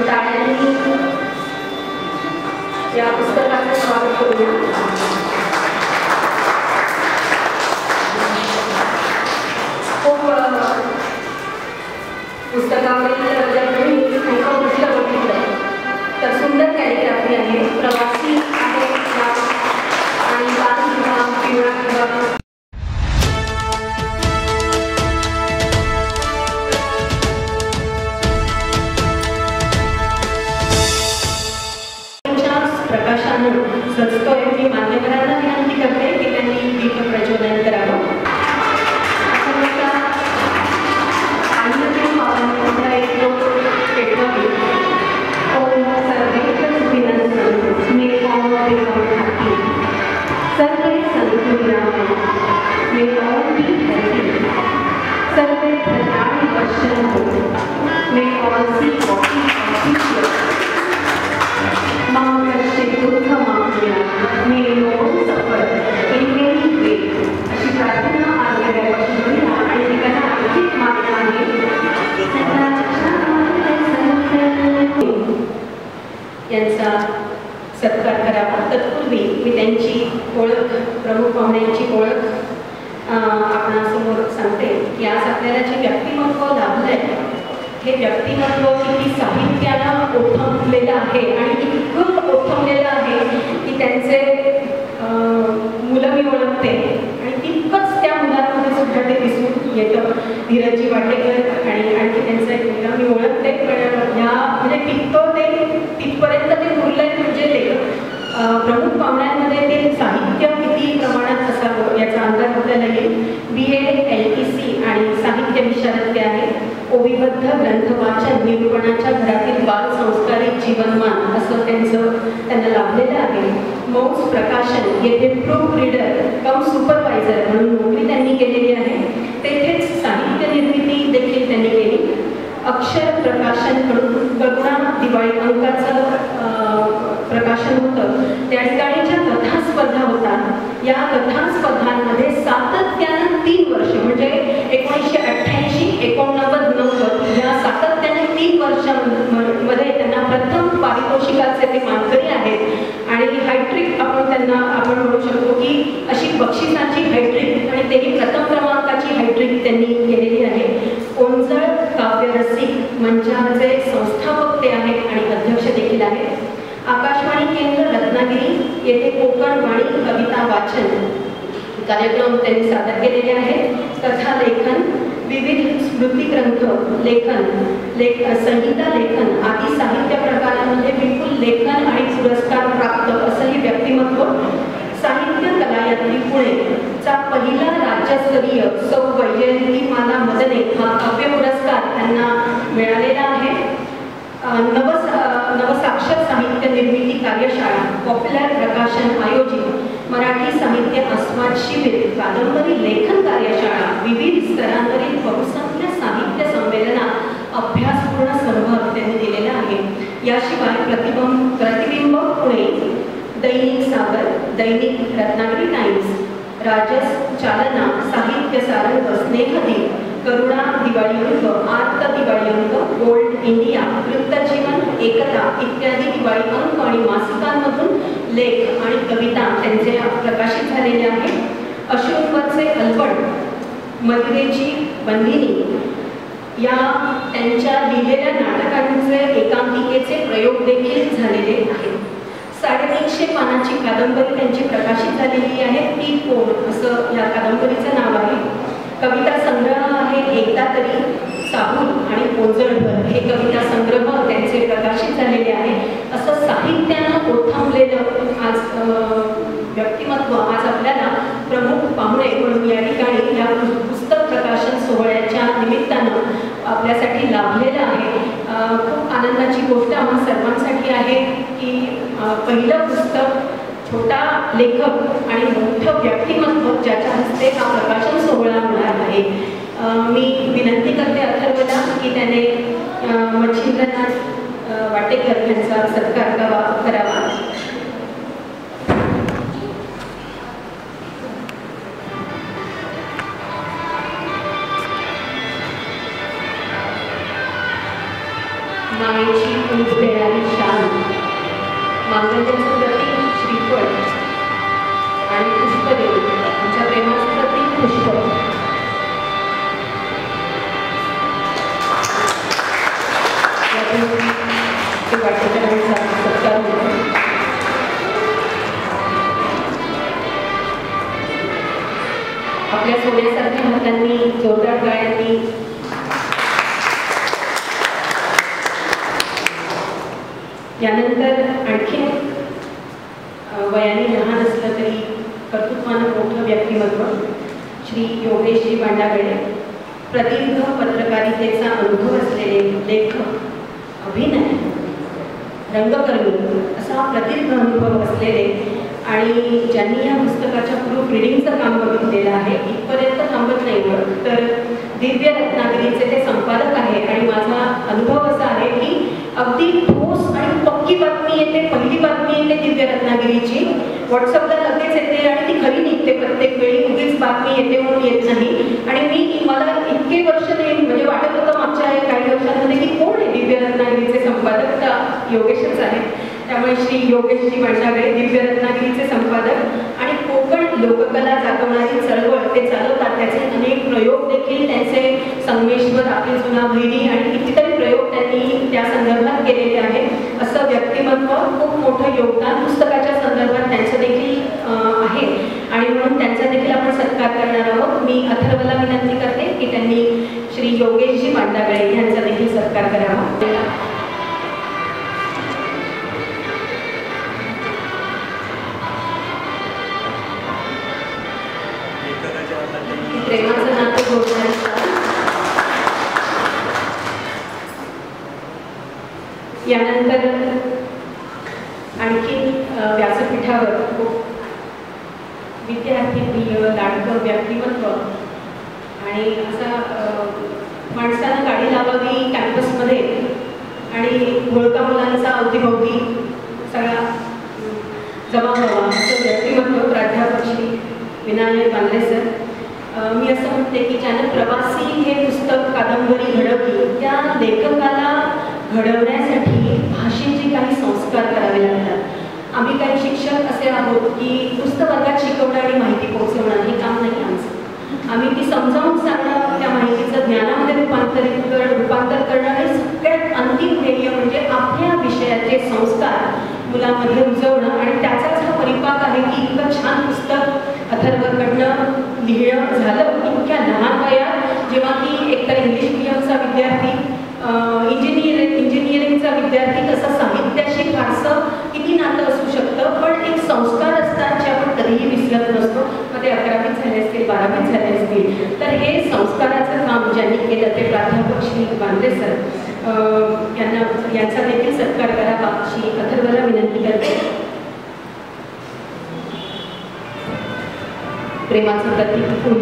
टाळ्यांनी या पुस्तकाचं स्वागत करूया. खूप पुस्तकावरील जर तुम्ही पुस्तक बघितलं तर सुंदर कॅलिग्राफी आहे, प्रवासी आहे आणि लाल किंवा पिवळा किंवा प्रकाशानं सजतोय. मी मान्यवरांना विनंती करते की त्यांनी दीप प्रज्वलन करावं. यांचा सत्कार करावा. तत्पूर्वी मी त्यांची ओळख, प्रमुख पाहुण्यांची ओळख आपणासमोर सांगते की आज आपल्याला जे व्यक्तिमत्व लाभलंय हे व्यक्तिमत्व किती साहित्यानं ओठवलेलं आहे आणि इतकं ओठवलेलं आहे की त्यांचे मुलं मी ओळखते आणि तितकंच त्या मुलांमध्ये सुद्धा ते दिसून येतं. धीरजी वाटेकर आणि आणखी त्यांचा एक मुलगा मी ओळखते, पण ह्या म्हणजे तिथपर्यंत ते उरलंय. म्हणजे प्रमुख पाहुण्यांमध्ये ते साहित्य किती प्रमाणात असावं याचा अंदाज आपल्याला येईल. BA LTC आणि साहित्य विशारद ते आहे. ओविबद्ध ग्रंथवाचन निरूपणाच्या घरातील बाल संस्कारिक जीवनमान असं त्यांना लाभलेलं आहे. मौज प्रकाशन येथे प्रूफ रीडर कम सुपरवायझर म्हणून नोकरी त्यांनी केलेली आहे. तेथेच साहित्य निर्मिती देखील त्यांनी केली. अक्षर प्रकाशन करुणा दिवाळी अंकाचं प्रकाशन होतं. त्या ठिकाणी ज्या कथा स्पर्धा होतात या कथा स्पर्धांमध्ये सातत्यानं 3 वर्ष म्हणजे 1988, 89, 90 या सातत्याने 3 वर्षांमध्ये त्यांना प्रथम पारितोषिकाचे ते मानकरी आहेत. आणि हायट्रिक आपण म्हणू शकतो की अशी बक्षिसाची हायट्रिक आणि तेही प्रथम क्रमांकाची हायट्रिक त्यांनी केलेली आहे. कोंजळ काव्यरसिक मंचाचे संस्थापक ते आहेत आणि अध्यक्ष देखील आहेत. आकाशवाणी केंद्र रत्नागिरी येथे कोकण वाणी कविता वाचन कार्यक्रम त्यांनी सादर केलेले आहेत. कथा लेखन, विविध स्मृतिग्रंथ लेखन, संहिता लेखन आदी साहित्य प्रकारांमध्ये विपुल लेखन आणि पुरस्कार प्राप्त असं हे व्यक्तिमत्व. साहित्य कलायात्री पुणे चा पहिला राज्यस्तरीय सौ वैजयंतीमाला मदने हा काव्य पुरस्कार त्यांना मिळालेला आहे. नवसाक्षर साहित्य निर्मिती कार्यशाळा, पॉप्युलर प्रकाशन आयोजित मराठी साहित्य आस्वाद शिबिर, कादंबरी लेखन कार्यशाळा, विविध स्तरांवरील बहुसंख्य साहित्य संमेलनात अभ्यासपूर्ण सहभाग त्यांनी दिलेला आहे. याशिवाय प्रतिबिंब पुणे, दैनिक सागर, दैनिक रत्नागिरी टाइम्स, राजस चालना, साहित्य सारंग, स्नेहदीप, करुणा दिवाळी अंक, आर्त दिवाळी अंक, गोल्ड इंडिया, वृत्तजीवन, एकता इत्यादी दिवाळी अंक आणि मासिकांमधून लेख आणि कविता त्यांचे प्रकाशित झालेले आहेत. अशोकवरचे अलवड, मदिरेची बंदिनी या त्यांच्या लिहिलेल्या नाटकांचे एकांकिकेचे प्रयोग देखील झालेले आहेत. 350 पानाची कादंबरी त्यांची प्रकाशित झालेली आहे. ती कोण असं या कादंबरीचं नाव आहे. कविता संग्रह आहे एकदा तरी, साबूल आणि कोंजळभर हे कविता संग्रह त्यांचे प्रकाशित झालेले आहे. असं साहित्यानं ओथंबलेलं आज व्यक्तिमत्व आज आपल्याला प्रमुख पाहुणे म्हणून या ठिकाणी या पुस्तक प्रकाशन सोहळ्याच्या निमित्तानं आपल्यासाठी लाभलेलं आहे. खूप आनंदाची गोष्ट आम्हा सर्वांसाठी आहे की पहिलं पुस्तक छोटा लेखक आणि मोठं व्यक्तिमत्व ज्याच्या हस्ते हा प्रकाशन सोहळा होणार आहे. मी विनंती करते अथर्वला की त्याने मच्छिंद्रनाथ वाटेकर यांचा सत्कार करावा. मायेची वीज देणारी शान, मांगल्याचं प्रतीक श्रीफळ आणि पुष्पदेव यांच्या प्रेमाचं प्रतीक पुष्प. सत्कार होतो. आपल्या सोन्यासारख्या हातांनी जोरदार टाळ्यांनी यानंतर आणखी वयाने लहान असलं तरी कर्तृत्वानं मोठं व्यक्तिमत्व श्री योगेशजी भांडागळे, प्रदीर्घ पत्रकारितेचा अनुभव असलेले लेखक, अभिनय, रंगकर्मी असा प्रदीर्घ अनुभव असलेले आणि ज्यांनी या पुस्तकाच्या प्रूफ रिडिंगचं काम बघितलेलं आहे. इथपर्यंत थांबत नाही तर दिव्य रत्नागिरीचे ते संपादक आहे आणि माझा अनुभव असा आहे की अगदी ठोस आणि पक्की बातमी येते, पहिली बातमी येते दिव्य रत्नागिरीची, व्हॉट्सअपला लगेच येते आणि ती खरी निघते प्रत्येक वेळी, उगीच बातमी येते म्हणून येत नाही. आणि मला इतके वर्ष नाही म्हणजे वाटत होतं मागच्या काही वर्षांमध्ये की कोण आहे दिव्य रत्नागिरीचे संपादक, तर योगेशच आहेत. त्यामुळे श्री योगेशजी भांडागळे दिव्य रत्नागिरीचे संपादक आणि कोकण लोककला जागवणारी चळवळ ते चालवतात. त्याचे अनेक प्रयोग देखील त्यांचे संगमेश्वर, आपली जुना भैरी आणि कितीतरी प्रयोग त्यांनी त्या संदर्भात केलेले आहेत. असं व्यक्तिमत्व, खूप मोठं योगदान पुस्तकाच्या संदर्भात त्यांचं देखील आहे आणि म्हणून त्यांचा देखील आपण सत्कार करणार आहोत. मी अथर्वला विनंती करते की त्यांनी श्री योगेशजी भांडागळे यांचा देखील सत्कार करावा. प्रेमाचं नातं जोडणारे यानंतर आणखी व्यासपीठावर विद्यार्थी लाडकं व्यक्तिमत्व आणि असा माणसानं गाडी लावावी कॅम्पसमध्ये आणि घोळका मुलांचा अवतीभवती सगळा जमा व्हावा असं व्यक्तिमत्व प्राध्यापक श्री विनायक बांगरे सर. मी असं म्हणते की ज्यानं प्रवासी हे पुस्तक कादंबरी घडवली, त्या लेखकाला घडवण्यासाठी भाषेचे काही संस्कार करावे लागतात. आम्ही काही शिक्षक असे आहोत की पुस्तक वर्गात शिकवणं आणि माहिती पोहोचवणं हे काम नाही आमचं. आम्ही ती समजावून सांगणं, त्या माहितीचं ज्ञानामध्ये रूपांतर करणं आणि सगळ्यात अंतिम ध्येय म्हणजे आपल्या विषयाचे संस्कार मुलांमध्ये रुजवणं. आणि त्याचाच हा परिपाक आहे की इतकं छान पुस्तक अथर्वकडनं लिहिणं झालं इतक्या लहान वयात, जेव्हा की एकतर इंग्लिश मीडियमचा विद्यार्थी, इंजिनिअरिंगचा विद्यार्थी, तसं साहित्याशी फारसं किती नातं असू शकतं, पण एक संस्कार असतात जे आपण कधीही विसरत नसतो. मग ते 11वीत झाले असतील, 12वीत झाले असतील, तर हे संस्काराचं काम ज्यांनी केलं ते प्राध्यापक श्री बांगरे सर यांचा देखील सत्कार करावा अशी अथर्वला विनंती करते. प्रेमाचं प्रतीक फूल.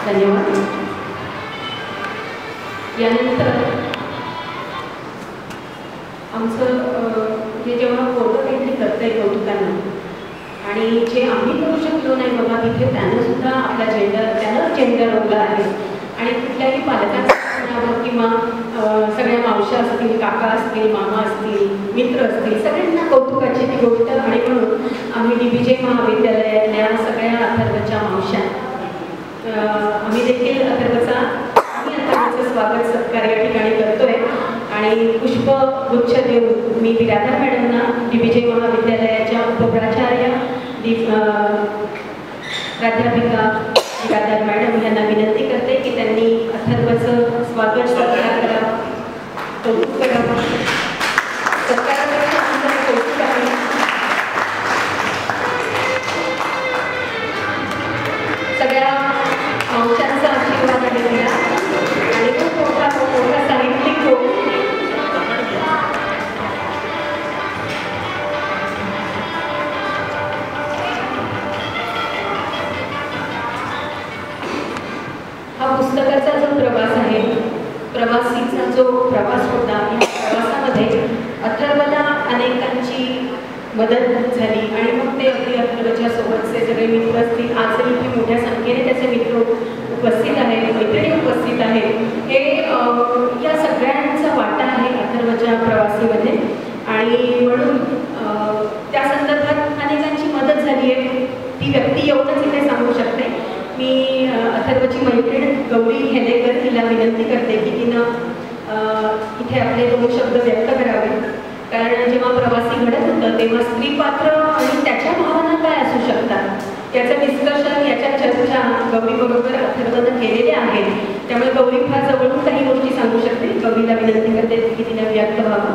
धन्यवाद. यानंतर आमचं हे जेव्हा फोटो काहीतरी करता येईल कौतुकांना आणि जे आम्ही करू शकलो नाही बाबा तिथे त्यानं सुद्धा आपला झेंडा रोवला आहे. आणि कुठल्याही पालकांचं किंवा सगळ्या मावश्या असतील, काका असतील, मामा असतील, मित्र असतील, सगळ्यांना कौतुकाची ती गोष्ट. आणि म्हणून आम्ही DBJ महाविद्यालयातल्या सगळ्या अथर्वच्या मावश्या आम्ही देखील अथर्वचं स्वागत सत्कार या ठिकाणी करतोय. आणि पुष्पगुच्छ देऊन मी विराधर मॅडमना, DBJ महाविद्यालयाच्या उपप्राचार्य प्राध्यापिका विराधर मॅडम यांना विनंती करते की त्यांनी अथर्वचं स्वागत सत्कार करावा, कौतुक करावं. सत्कारापेक्षा आमचं कौतुक आहे. सगळ्या मावशांचा आशीर्वाद आहे दिला आणि खूप मोठा साहित्यिक हो. हा पुस्तकाचा जो प्रवास आहे, प्रवासीचा जो प्रवास होता, या प्रवासामध्ये अथर्वला अनेकांची मदत झाली आणि मग ते अगदी अथर्वच्या सोबतचे सगळे मित्र असतील, आजही इथे मोठ्या संख्येने त्याचे मित्र उपस्थित आहेत, मैत्रिणी उपस्थित आहेत. हे या सगळ्यांचा वाटा आहे अथर्वच्या प्रवासीमध्ये आणि म्हणून त्या संदर्भात अनेकांची मदत झाली आहे. ती व्यक्ती येऊनच इथे सांगू शकते. मी अथर्वची मैत्रीण गौरी हेलेकर हिला विनंती करते की तिनं इथे आपले 2 शब्द व्यक्त करावे. कारण जेव्हा प्रवासी घडत होतं तेव्हा स्त्री पात्र आणि त्याच्या भावना काय असू शकतात याचं डिस्कशन, याच्या चर्चा गौरीबरोबर अथर्वनं केलेल्या आहेत. त्यामुळे गौरी फार जवळून काही गोष्टी सांगू शकते. गौरीला विनंती करते की तिला व्यक्त व्हावं.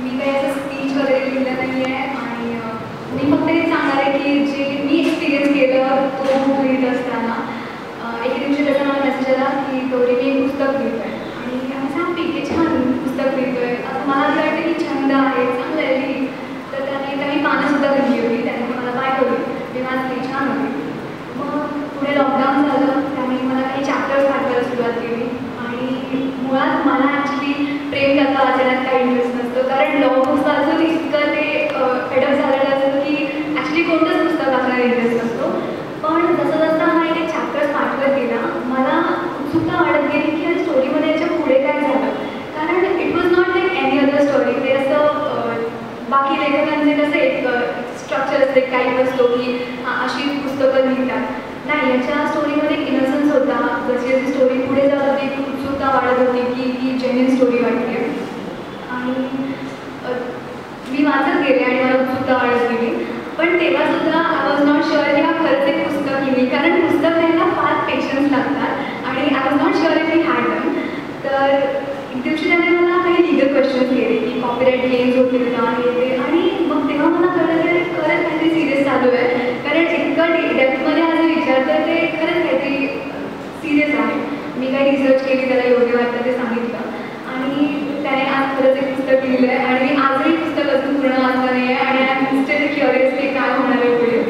मी काही असं स्पीच वगैरे लिहिलं नाही आहे आणि मी फक्त हे सांगणार आहे की जे मी एक्सपिरियन्स केलं तो बुक लिहित असताना एके दिवशी त्याचा मला मेसेज आला की गौरी मी एक पुस्तक लिहितोय आणि आम्ही सांगते की छान पुस्तक लिहितोय. असं मला असं वाटतं की छंद आहे, चांगलं आहे लिही. तर त्याने पानंसुद्धा लिहिली होती. त्याने मला पाठवली. मी वाचली, छान होती. मग पुढे लॉकडाऊन झालं त्यामुळे मला काही चॅप्टर्स पाठवायला सुरुवात केली आणि मुळात मला ॲक्च्युली प्रेम कथा वाचण्यात काही इंटरेस्ट नसतो. कारण लॉ बुक्स वाचून इतकं ते फेडअप झालेलं असतं की ॲक्च्युली कोणतंच पुस्तक वाचण्यात इंटरेस्ट नसतो. पण जसं जसं हा एक चॅप्टर्स पाठवत गेला मला उत्सुकता वाढत गेली की या स्टोरीमध्ये याच्या पुढे काय झालं. कारण it was not like any other story. ते असं बाकी लेखकांचे कसं एक स्ट्रक्चर असते, काही असतो की अशी पुस्तकं लिहितात. नाही, याच्या स्टोरीमध्ये इनोसन्स होता. जशी जशी स्टोरी पुढे जात होती ती उत्सुकता वाढत होती की ही जेन्युइन स्टोरी वाटते आणि मी वाचत गेले आणि मला उत्सुकता वाढत गेली. पण तेव्हासुद्धा आय वॉज नॉट शुअर की हा खरंच एक पुस्तक लिहिली. कारण पुस्तक लिहायला फार पेशन्स लागतात आणि I was not sure if he had done. तर एक दिवशी त्याने मला काही लिगल क्वेश्चन्स केले की कॉपीराईट क्लेम्स होतील का हे ते. आणि मग तेव्हा मला कळलं की खरंच काहीतरी सिरियस चालू आहे. कारण इतकं डेप्थमध्ये हा जे विचारतं ते खरंच काहीतरी सिरियस आहे. मी काही रिसर्च केली, त्याला योग्य वाटतं ते सांगितलं आणि त्याने आज खरंच एक पुस्तक लिहिलं आहे आणि मी आजही पुस्तक अजून पूर्ण वाचलं नाही आहे आणि आय एम स्टिल क्युरियसली काय होणार आहे पुढे.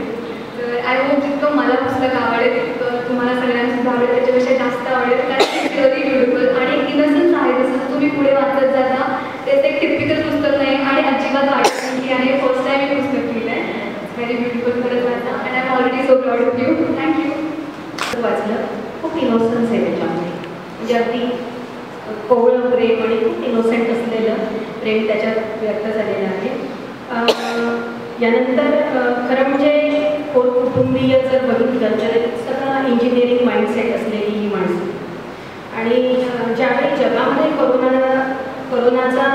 तर आय होप जितकं मला पुस्तक आवडेल तितकं तुम्हाला सगळ्यांना आवडेल, त्याच्यापेक्षा जास्त आवडेल. कारण इट्स रिअली ब्युटिफुल आणि इनोसन्स आहे. जसं तुम्ही पुढे वाचत जाता तेच एक टिपिकल पुस्तक नाही आणि अजिबात वाटत नाही की आणि फर्स्ट टाईम हे पुस्तक लिहिलं आहे. It's very beautiful. खरंच वाचा आणि I am already so proud of you. Thank you. वाचलं खूप इनोसन्स आहे त्याच्यामध्ये. म्हणजे अगदी कोवळं प्रेम आणि खूप इनोसेंट असलेलं प्रेम त्याच्यात व्यक्त झालेलं आहे. यानंतर खरं म्हणजे कुटुंबीय जर बघितलं तर सगळं इंजिनिअरिंग माइंडसेट असलेली ही माणसं आणि ज्यावेळी जगामध्ये कोरोनाचा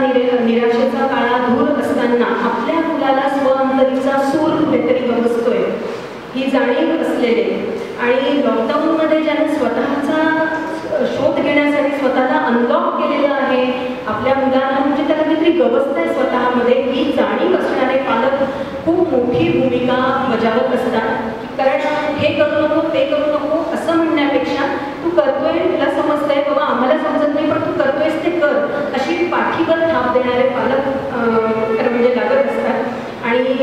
निराशेचा काळा दूर असताना आपल्या मुलाला स्वअंतरीचा सूर कुठेतरी गमजतोय ही जाणीव असलेले आणि लॉकडाऊनमध्ये ज्याने स्वतःचा शोध घेण्यासाठी स्वतःला अनलॉक केलेलं आहे, आपल्या मुलांना म्हणजे त्याला काहीतरी गवसत आहे स्वतःमध्ये ही जाणीव असणारे पालक खूप मोठी भूमिका बजावत असतात. कारण हे करू नको ते करू नको असं म्हणण्यापेक्षा तू करतोय, तुला समजतंय बाबा, आम्हाला समजत नाही पण तू करतोयस ते कर, अशी पाठीवर थाप देणारे पालक खरं म्हणजे लागत असतात. आणि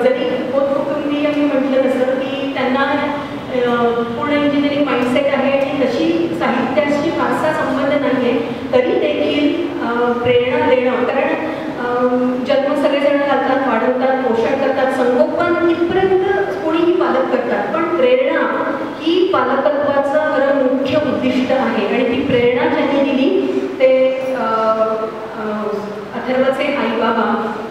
जरी कुटुंबीय मी म्हटलं तसं की त्यांना पूर्ण इंजिनिअरिंग माइंडसेट आहे आणि तशी साहित्याशी फारसा संबंध नाही आहे, तरी देखील प्रेरणा देणं. कारण जन्म सगळेजण घालतात, वाढवतात, पोषण करतात, संगोपन इथपर्यंत कोणीही पालक करतात, पण प्रेरणा ही पालकत्वाचं खरं मुख्य उद्दिष्ट आहे. आणि ती प्रेरणा ज्यांनी दिली ते अथर्वचे आई बाबा.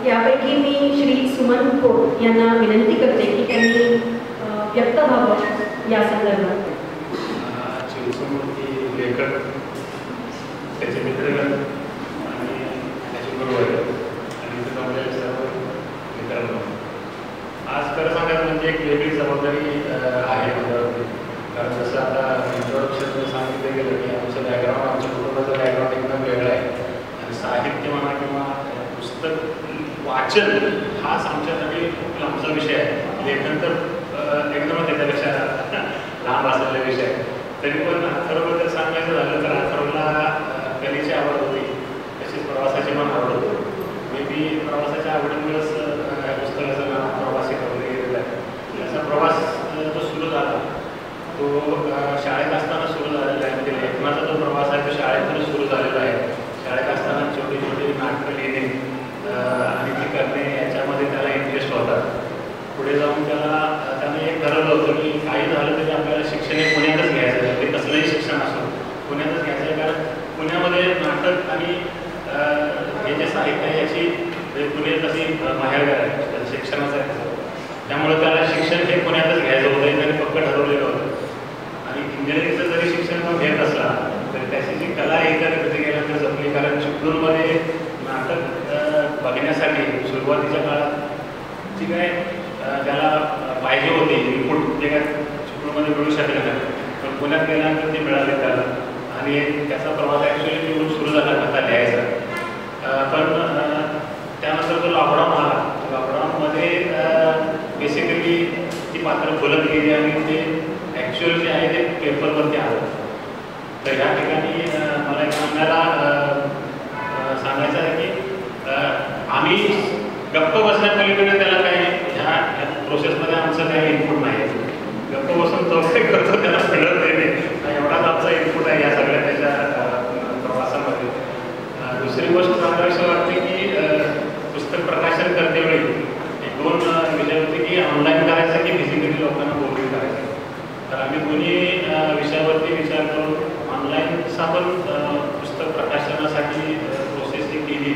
यापैकी मी श्री सुमन खोत यांना विनंती करते की त्यांनी व्यक्त व्हावं या संदर्भात. शिवसमूर्ती लेखक, त्याचे मित्रगण आणि त्याचे गुरुवर्ग आणि जमलेले सर्व मित्रांनो, आज खरं सांगायचं म्हणजे एक वेगळी जबाबदारी आहे माझ्यावरती. कारण जसं आता इंट्रोडक्शन सांगितलं गेलं की आमचं बॅकग्राऊंड, आमच्या कुटुंबाचं बॅकग्राऊंड एकदम वेगळं आहे आणि साहित्य म्हणा किंवा पुस्तक वाचन हाच आमच्यासाठी खूप लांबचा विषय आहे. लेखन तर एकदमच त्याच्यापेक्षा लांब असलेला विषय आहे. तरी पण अथर्वबद्दल सांगायचं झालं तर अथर्वला कलेची आवड होती, तशीच प्रवासाची पण आवड होती. मी प्रवासाच्या आवडीमुळेच पुस्तकाचं नाव प्रवासी करून गेलेलं आहे. त्याचा प्रवास जो सुरू झाला तो शाळेत असताना सुरू झालेला आहे. म्हणजे लेखनाचा जो प्रवास आहे तो शाळेतूनच सुरू झालेला आहे. शाळेत असताना छोटी छोटी नाटकं लिहिणे, साहित्य आहे याची पुणे तशी माहेरघर आहे, शिक्षणाचं आहे तसं. त्यामुळे त्याला शिक्षण हे पुण्यातच घ्यायचं होतं, त्यांनी पक्क ठरवलेलं होतं. आणि इंजिनिअरिंगचं जरी शिक्षण तो घेत असला तर त्याची जी कला आहे तर तिथे गेल्यानंतर जपली. कारण चिपळूणमध्ये नाटक बघण्यासाठी सुरुवातीच्या काळात जी काय त्याला पाहिजे होते इनपुट ते काय चिपळूणमध्ये मिळू शकले नाही, पण पुण्यात गेल्यानंतर ते मिळाले त्याला. आणि त्याचा प्रवास ॲक्च्युली तिकडून सुरू झाला कथा लिहायचा. पण त्यानंतर जो लॉकडाऊन आला, लॉकडाऊनमध्ये बेसिकली ती पात्र बोलत गेली आणि ते ॲक्च्युअल जे आहे ते पेपरवरती आलं. तर ह्या ठिकाणी मला एक सांगायचं आहे की आम्ही गप्प बसण्यापलीकडे त्याला काही ह्या प्रोसेसमध्ये आमचं काही इनपुट नाही. गप्प बसून तो काही करतो त्याला मिळत नाही, एवढाच आमचा इनपुट आहे या सगळ्या त्याच्या प्रवासामध्ये. दुसरी गोष्ट सांगायची वाटते की पुस्तक प्रकाशन करतेवेळी एक दोन विषय होते की ऑनलाईन करायचं की फिजिकली लोकांना बोलून करायचं. तर आम्ही दोन्ही विषयावरती विचार करून ऑनलाईनचा पण पुस्तक प्रकाशनासाठी प्रोसेस जी केली.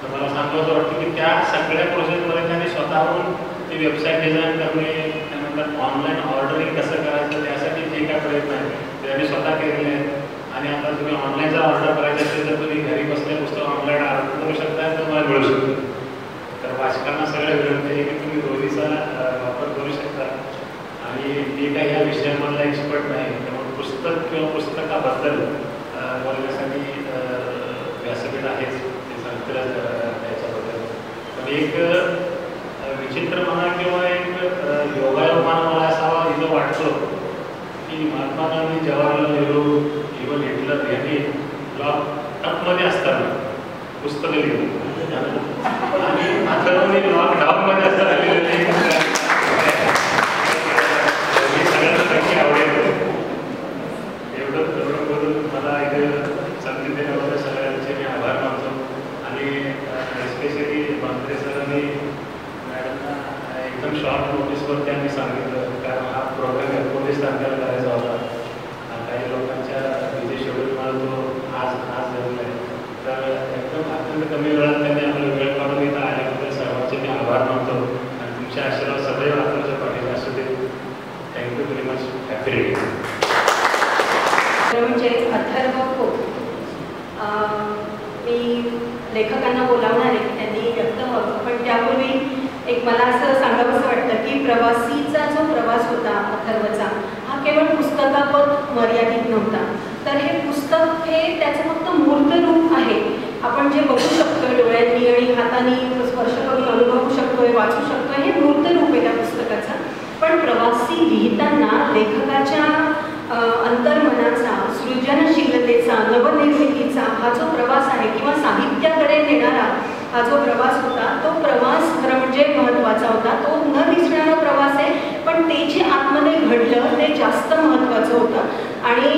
तर मला सांगायचं वाटतं की त्या सगळ्या प्रोसेसमध्ये त्यांनी स्वतःहून ती वेबसाईट डिझाईन करणे, त्यानंतर ऑनलाईन ऑर्डरिंग कसं करायचं त्यासाठी जे काय प्रयत्न आहे ते त्यांनी स्वतः केलेले आहेत. आणि आता तुम्ही ऑनलाईन जर ऑर्डर करायचं असेल तर तुम्ही घरी बसल्या पुस्तक ऑनलाईन ऑर्डर करू शकता, तुम्हाला मिळू शकतो. तर वाचकांना सगळं विनंती आहे की तुम्ही दोन्हीचा वापर करू शकता. आणि मी काही या विषयामधला एक्सपर्ट नाही, त्यामुळे पुस्तक किंवा पुस्तकाबद्दल बोलण्यासाठी व्यासपीठ आहेच, ते सांगतीलच त्याच्याबद्दल. पण एक विचित्र म्हणा किंवा एक योगायोग म्हणा मला असावा इथं वाटतो की महात्मा गांधी, जवाहरलाल नेहरू, इव्हन हिटलर यांनी लॉकअपमध्ये असताना पुस्तकं लिहिली आणि अथर्वने लॉकडाऊनमध्ये असताना लिहिलेले हे सगळ्यांना नक्की आवडेल. एवढं बोलून मला इथे संधी देण्याबद्दल सगळ्यांचे मी आभार मानतो. आणि एस्पेशली मांत्रे सरांनी मॅडमना एकदम शॉर्ट नोटीसवरती आम्ही सांगितलं, कारण हा प्रोग्राम 19 तारखेला करायचा होता. काही लोकांच्या बिझी शेड्यूलमुळे तो आज झालेला आहे. तर एकदम अत्यंत कमी वेळात त्यांनी आपला वेळ काढून इथं आल्याबद्दल सर्वांचे मी आभार मानतो. आणि तुमच्या आशीर्वाद सदैव आत्मच्या पाठीला असू दे. Thank you very much. Happy reading. म्हणजे अथर्व खोत मी लेखकांना बोलावणार आहे की त्यांनी व्यक्त व्हावं, पण त्यापूर्वी एक मला असं सांगावंसं वाटतं की प्रवासीचा जो प्रवास होता अथर्वचा हा केवळ पुस्तकावर मर्यादित नव्हता. तर हे पुस्तक हे त्याचं फक्त मूर्त रूप आहे. आपण जे बघू शकतो डोळ्यांनी आणि हाताने स्पर्श करून अनुभवू शकतोय, वाचू शकतोय, हे मूर्त रूप आहे त्या पुस्तकाचं. पण प्रवासी लिहिताना लेखकाच्या अंतर्मनाचा, सृजनशीलतेचा, नवनिर्मितीचा हा जो प्रवास आहे किंवा साहित्याकडे नेणारा हा जो प्रवास होता तो प्रवास खरं म्हणजे महत्त्वाचा होता. तो न दिसणारा प्रवास आहे, पण ते जे आतमध्ये घडलं ते जास्त महत्त्वाचं होतं. आणि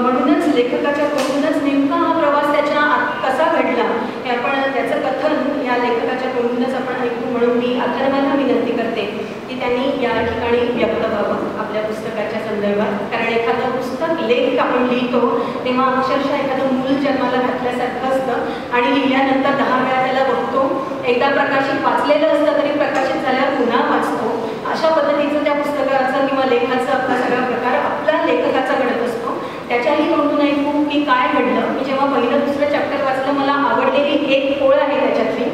म्हणूनच लेखकाच्या तोंडूनच नेमका हा प्रवास त्याच्या आत कसा घडला हे आपण त्याचं कथन या लेखकाच्या तोंडूनच आपण ऐकू. म्हणून मी अथर्वाला विनंती करते की त्यांनी या ठिकाणी व्यक्त व्हावं आपल्या पुस्तकाच्या संदर्भात. कारण एखादं पुस्तक लेख आपण लिहितो तेव्हा अक्षरशः एखादं मूल जन्माला घातल्यासारखं असतं आणि लिहिल्यानंतर 10 वेळा त्याला बघतो. एकदा प्रकाशित वाचलेलं असतं तरी प्रकाशित झाल्यावर पुन्हा वाचतो. अशा पद्धतीचं त्या पुस्तकाचं किंवा लेखाचा आपला सगळा प्रकार आपला लेखकाचा घडत असतो. त्याच्याही तोंडून ऐकू की काय घडलं. मी जेव्हा पहिलं दुसरं चॅप्टर वाचलं मला आवडलेली एक ओळ आहे त्याच्यातली.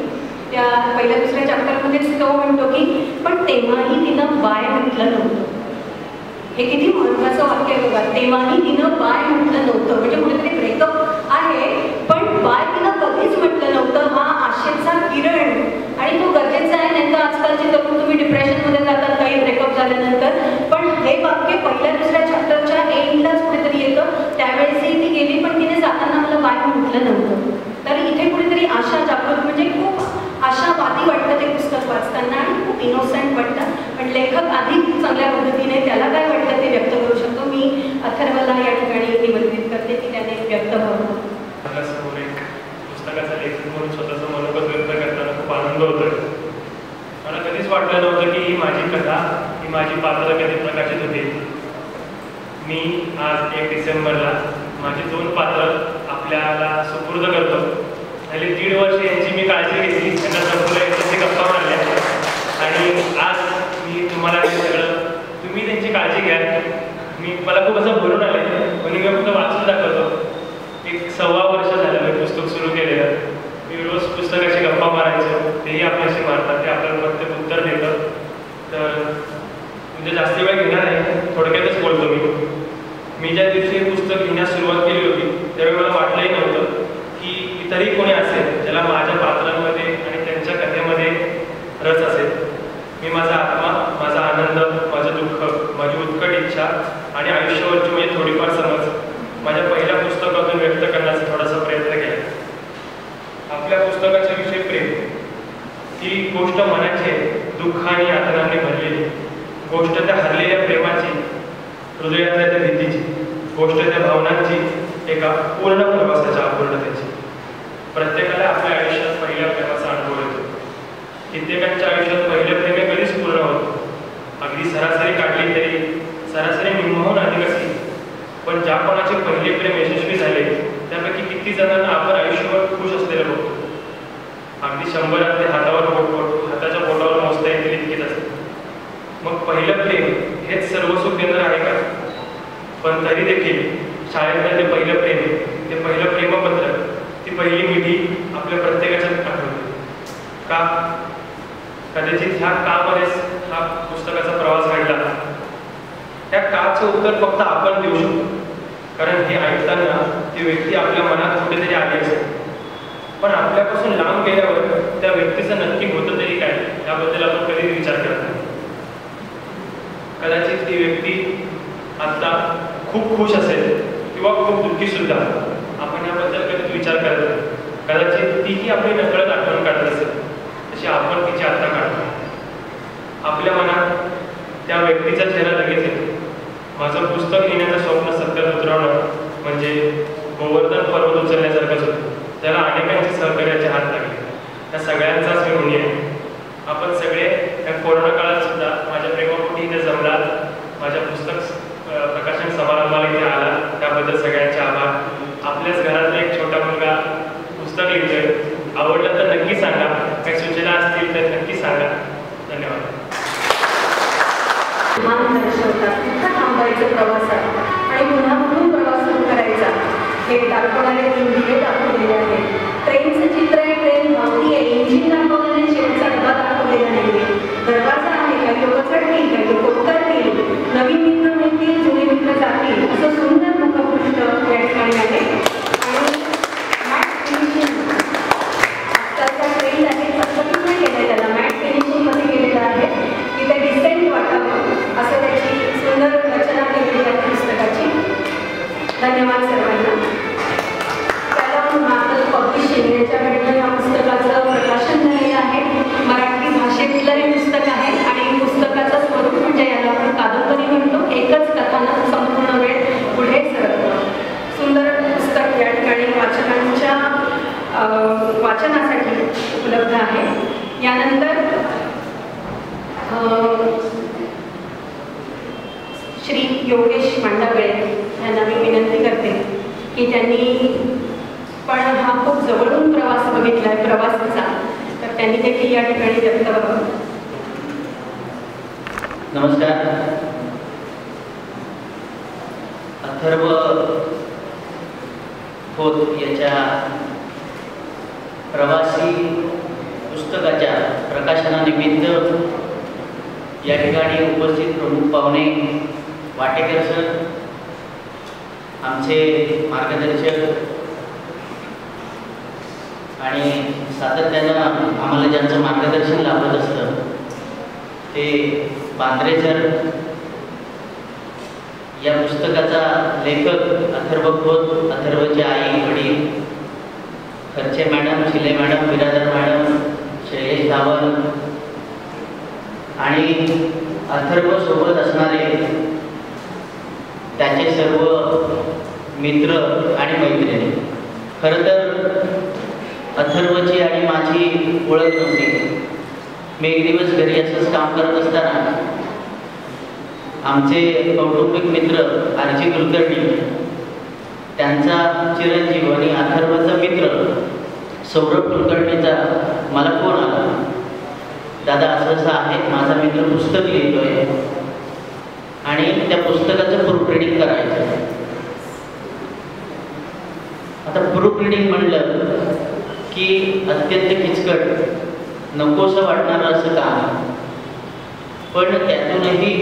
त्या पहिल्या दुसऱ्या चॅप्टरमध्येच तो म्हणतो की पण तेव्हाही तिनं बाय म्हटलं नव्हतं. हे किती महत्त्वाचं वाक्य आहे बघा. तेव्हाही तिनं बाय म्हटलं नव्हतं म्हणजे कुठेतरी ब्रेकअप आहे पण बाय तिनं कधीच म्हटलं नव्हतं. हा आशेचा किरण आणि तो गरजेचा आहे. नाही तर आजकालचे तरुण तुम्ही डिप्रेशनमध्ये जातात काही ब्रेकअप झाल्यानंतर. पण हे वाक्य पहिल्या दुसऱ्या चॅप्टरच्या एंडलाच कुठेतरी येतं. त्यावेळेसही ती गेली पण तिने जाताना मला बाय म्हटलं नव्हतं. तर इथे कुठेतरी आशा जागृत म्हणजे खूप आशावादी वाटतं ते पुस्तक वाचताना आणि खूप इनोसंट वाटतं. पण लेखक अधिक चांगल्या पद्धतीने त्याला काय वाटतं ते व्यक्त करू शकतो. मी अथर्वला या ठिकाणी निमंत्रित करते की त्याने व्यक्त व्हावं. समोर एक पुस्तकाचा लेखक म्हणून स्वतःचं मनोगत व्यक्त करताना खूप आनंद होतोय. मला कधीच वाटलं नव्हतं की ही माझी कथा, ही माझी पात्र कधी प्रकाशित होती. मी आज 1 डिसेंबरला माझी 2 पात्र आपल्याला सुपूर्द करतो झाली 1.5 वर्ष यांची मी काळजी घेतली, त्यांना संपूर्ण यांच्याशी गप्पा मारल्या आणि आज मी तुम्हाला हे सगळं तुम्ही त्यांची काळजी घ्या. मला खूप असं भरून आले पण मी फक्त वाचून दाखवतो. 1.25 वर्ष झालं मी पुस्तक सुरू केलेलं. मी रोज पुस्तकाची गप्पा मारायचो, तेही आपल्याशी मारतात, ते आपल्याला प्रत्येक उत्तर देतं. तर म्हणजे जास्त वेळ घेणार आहे, थोडक्यातच बोलतो मी ज्या दिवशी हे पुस्तक लिहिण्यास सुरुवात केली होती त्यावेळी मला वाटलंही नव्हतं की इतरही कोणी असेल ज्याला माझ्या पात्रांमध्ये आणि त्यांच्या कथेमध्ये रस असेल. मी माझा आत्मा, माझा आनंद, माझं दुःख, माझी उत्कट इच्छा आणि आयुष्यावरची म्हणजे थोडीफार समज माझ्या पहिल्या पुस्तकातून व्यक्त करण्याचा थोडासा प्रयत्न केला. आपल्या पुस्तकाच्या विषयी प्रेम ही गोष्ट मनाची दुःख आणि यातनांनी भरलेली गोष्ट, त्या हरलेल्या प्रेमाची, हृदयातल्या त्या भीतीची गोष्ट, त्या भावनांची, एका पूर्ण प्रवासाच्या अपूर्णतेची. प्रत्येकाला आपल्या आयुष्यात पहिल्या प्रेमाचा अनुभव येतो. कित्येकांच्या आयुष्यात पहिलं प्रेम हे कधीच पूर्ण होतं. अगदी सरासरी काढली तरी सरासरी निम्महून अधिक असली, पण ज्या कोणाचे पहिले प्रेम यशस्वी झाले त्यापैकी किती जणांना आपण आयुष्यभर खुश असलेलं बघतो. अगदी 100 हाताच्या बोटावर मोजता येतील इतकीच असते. मग पहिलं प्रेम हेच सर्वसुख देणार आहे का? पण तरी देखील शाळेतलं ते पहिलं प्रेम, ते पहिलं प्रेमपत्र, ती पहिली मिठी आपल्या प्रत्येकाच्यात आठवते का? कदाचित ह्या कामध्येच हा पुस्तकाचा प्रवास घडला. त्या काचं उत्तर फक्त आपण देऊ शकतो, कारण हे ऐकताना ती व्यक्ती आपल्या मनात कुठेतरी आली असते. पण आपल्यापासून लांब गेल्यावर त्या व्यक्तीचं नक्की होतं तरी काय याबद्दल आपण कधीच विचार करत नाही. कदाचित ती व्यक्ती आता खूप खुश असेल किंवा खूप दुःखी सुद्धा, आपण याबद्दल कधीच विचार करत नाही. कदाचित तीही आपली नकळत आठवण काढत असेल तशी आपण तिची आत्ता काढतो. आपल्या मनात त्या व्यक्तीचा चेहरा लगेच येतो. माझं पुस्तक लिहिण्याचं स्वप्न सत्यात उतरवणं म्हणजे गोवर्धन पर्वत उचलण्यासारखंच होतं, त्याला अनेकांचे सहकार्याचे हात लागले. त्या सगळ्यांचाच मी ऋणी आहे. आपण सगळे या कोरोना काळात सुद्धा माझ्या प्रेमापोटी इथे जमलात, माझ्या पुस्तक प्रकाशन समारंभाला इथे आला, त्याबद्दल सगळ्यांचे आभार. आपल्याच घरातला एक छोटा मुलगा पुस्तक लिहितोय, आवडलं तर नक्की सांगा, काही सूचना असतील तर नक्की सांगा. धन्यवाद. मान दर्शवतात कुठं थांबायचं प्रवासात आणि पुन्हा म्हणून प्रवास सुरू करायचा हे दाखवणारे 3 दिवे दाखवलेले आहेत. ट्रेनचं चित्र आहे, ट्रेन धावती आहे, इंजिन दाखवलेले, शेवटचा डबा दाखवलेला नाही. दरवाजा आहे, काही लोक चढतील, काही लोक उतरतील, नवीन मित्र मिळतील, जुने मित्र जातील, असं सुंदर मुखपृष्ठ या ठिकाणी आहे. आणि मॅट फिनिशिंग आजकालचा ट्रेंड आहे, पद्धतीने केलं त्याला मॅट फिनिशिंग मध्ये केलेलं आहे की ते डिसेंट वाटावं असं त्याची सुंदर रचना केलेली आहे पुस्तकाची. धन्यवाद सर्वांना. त्याला मार्गल पब्लिशिंग याच्याकडनं या पुस्तकाचं प्रकाशन झालेलं आहे. मराठी भाषेतलं हे पुस्तक आहे आणि पुस्तकाचं स्वरूप म्हणजे याला आपण कादंबरी म्हणतो. एकच कथानक संपूर्ण वेळ पुढे सरकतं. सुंदर पुस्तक या ठिकाणी वाचकांच्या वाचनासाठी उपलब्ध आहे. यानंतर श्री योगेश मांडागळे यांना मी विनंती करते की त्यांनी पण हा खूप जवळून प्रवास बघितला आहे प्रवासाचा, तर त्यांनी देखील या ठिकाणी व्यक्त व्हावं. नमस्कार. अथर्व खोत याच्या प्रवासी पुस्तकाच्या प्रकाशनानिमित्त या ठिकाणी उपस्थित प्रमुख पाहुणे, वाटेकर सर, आमचे मार्गदर्शक आणि सातत्यानं आम्हाला ज्यांचं मार्गदर्शन लाभत असतं ते बांद्रे सर, या पुस्तकाचा लेखक अथर्व खोत, अथर्वचे आई वडील, खर्चे मॅडम, शिले मॅडम, बिरादर मॅडम, शैलेश धावल आणि अथर्व सोबत असणारे त्याचे सर्व मित्र आणि मैत्रिणी. खरं तर अथर्वची आणि माझी ओळख नव्हती. मी एक दिवस घरी असंच काम करत असताना आमचे कौटुंबिक मित्र आरजी कुलकर्णी, त्यांचा चिरंजीव आणि अथर्वचा मित्र सौरभ कुलकर्णीचा मला फोन आला, दादा असं असं आहे, माझा मित्र पुस्तक लिहितोय आणि त्या पुस्तकाचं प्रूफ रिडिंग करायचं. आता प्रूफ रिडिंग म्हणलं की अत्यंत किचकट, नकोसं वाटणारं असं काम, पण त्यातूनही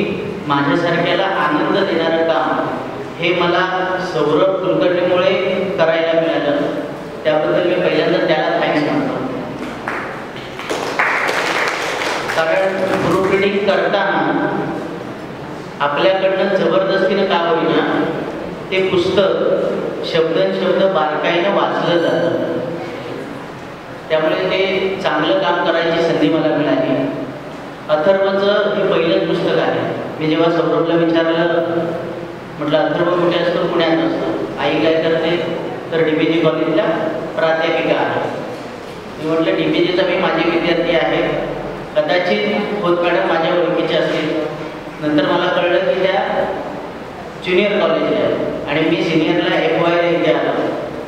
माझ्यासारख्याला आनंद देणारं काम हे मला सौरभ कुलकर्णीमुळे करायला मिळालं. त्याबद्दल मी पहिल्यांदा त्याला थँक्स म्हणतो. कारण प्रूफ रिडिंग करताना आपल्याकडनं जबरदस्तीनं का होईना ते पुस्तक शब्द बारकाईनं वाचलं जातं. त्यामुळे ते चांगलं काम करायची संधी मला मिळाली. अथर्वचं हे पहिलंच पुस्तक आहे. मी जेव्हा सौरभला विचारलं, म्हटलं अथर्व कुठे असतो? पुण्यात असतो. आई काय करते? तर DPG कॉलेजला प्राध्यापिका आहे. मी म्हटलं DPGचा मी माझे विद्यार्थी आहे, कदाचित खोत मॅडम माझ्या ओळखीचे असतील. नंतर मला कळलं की त्या ज्युनियर कॉलेजला आहे आणि मी सिनियरला FYला इथे आलो.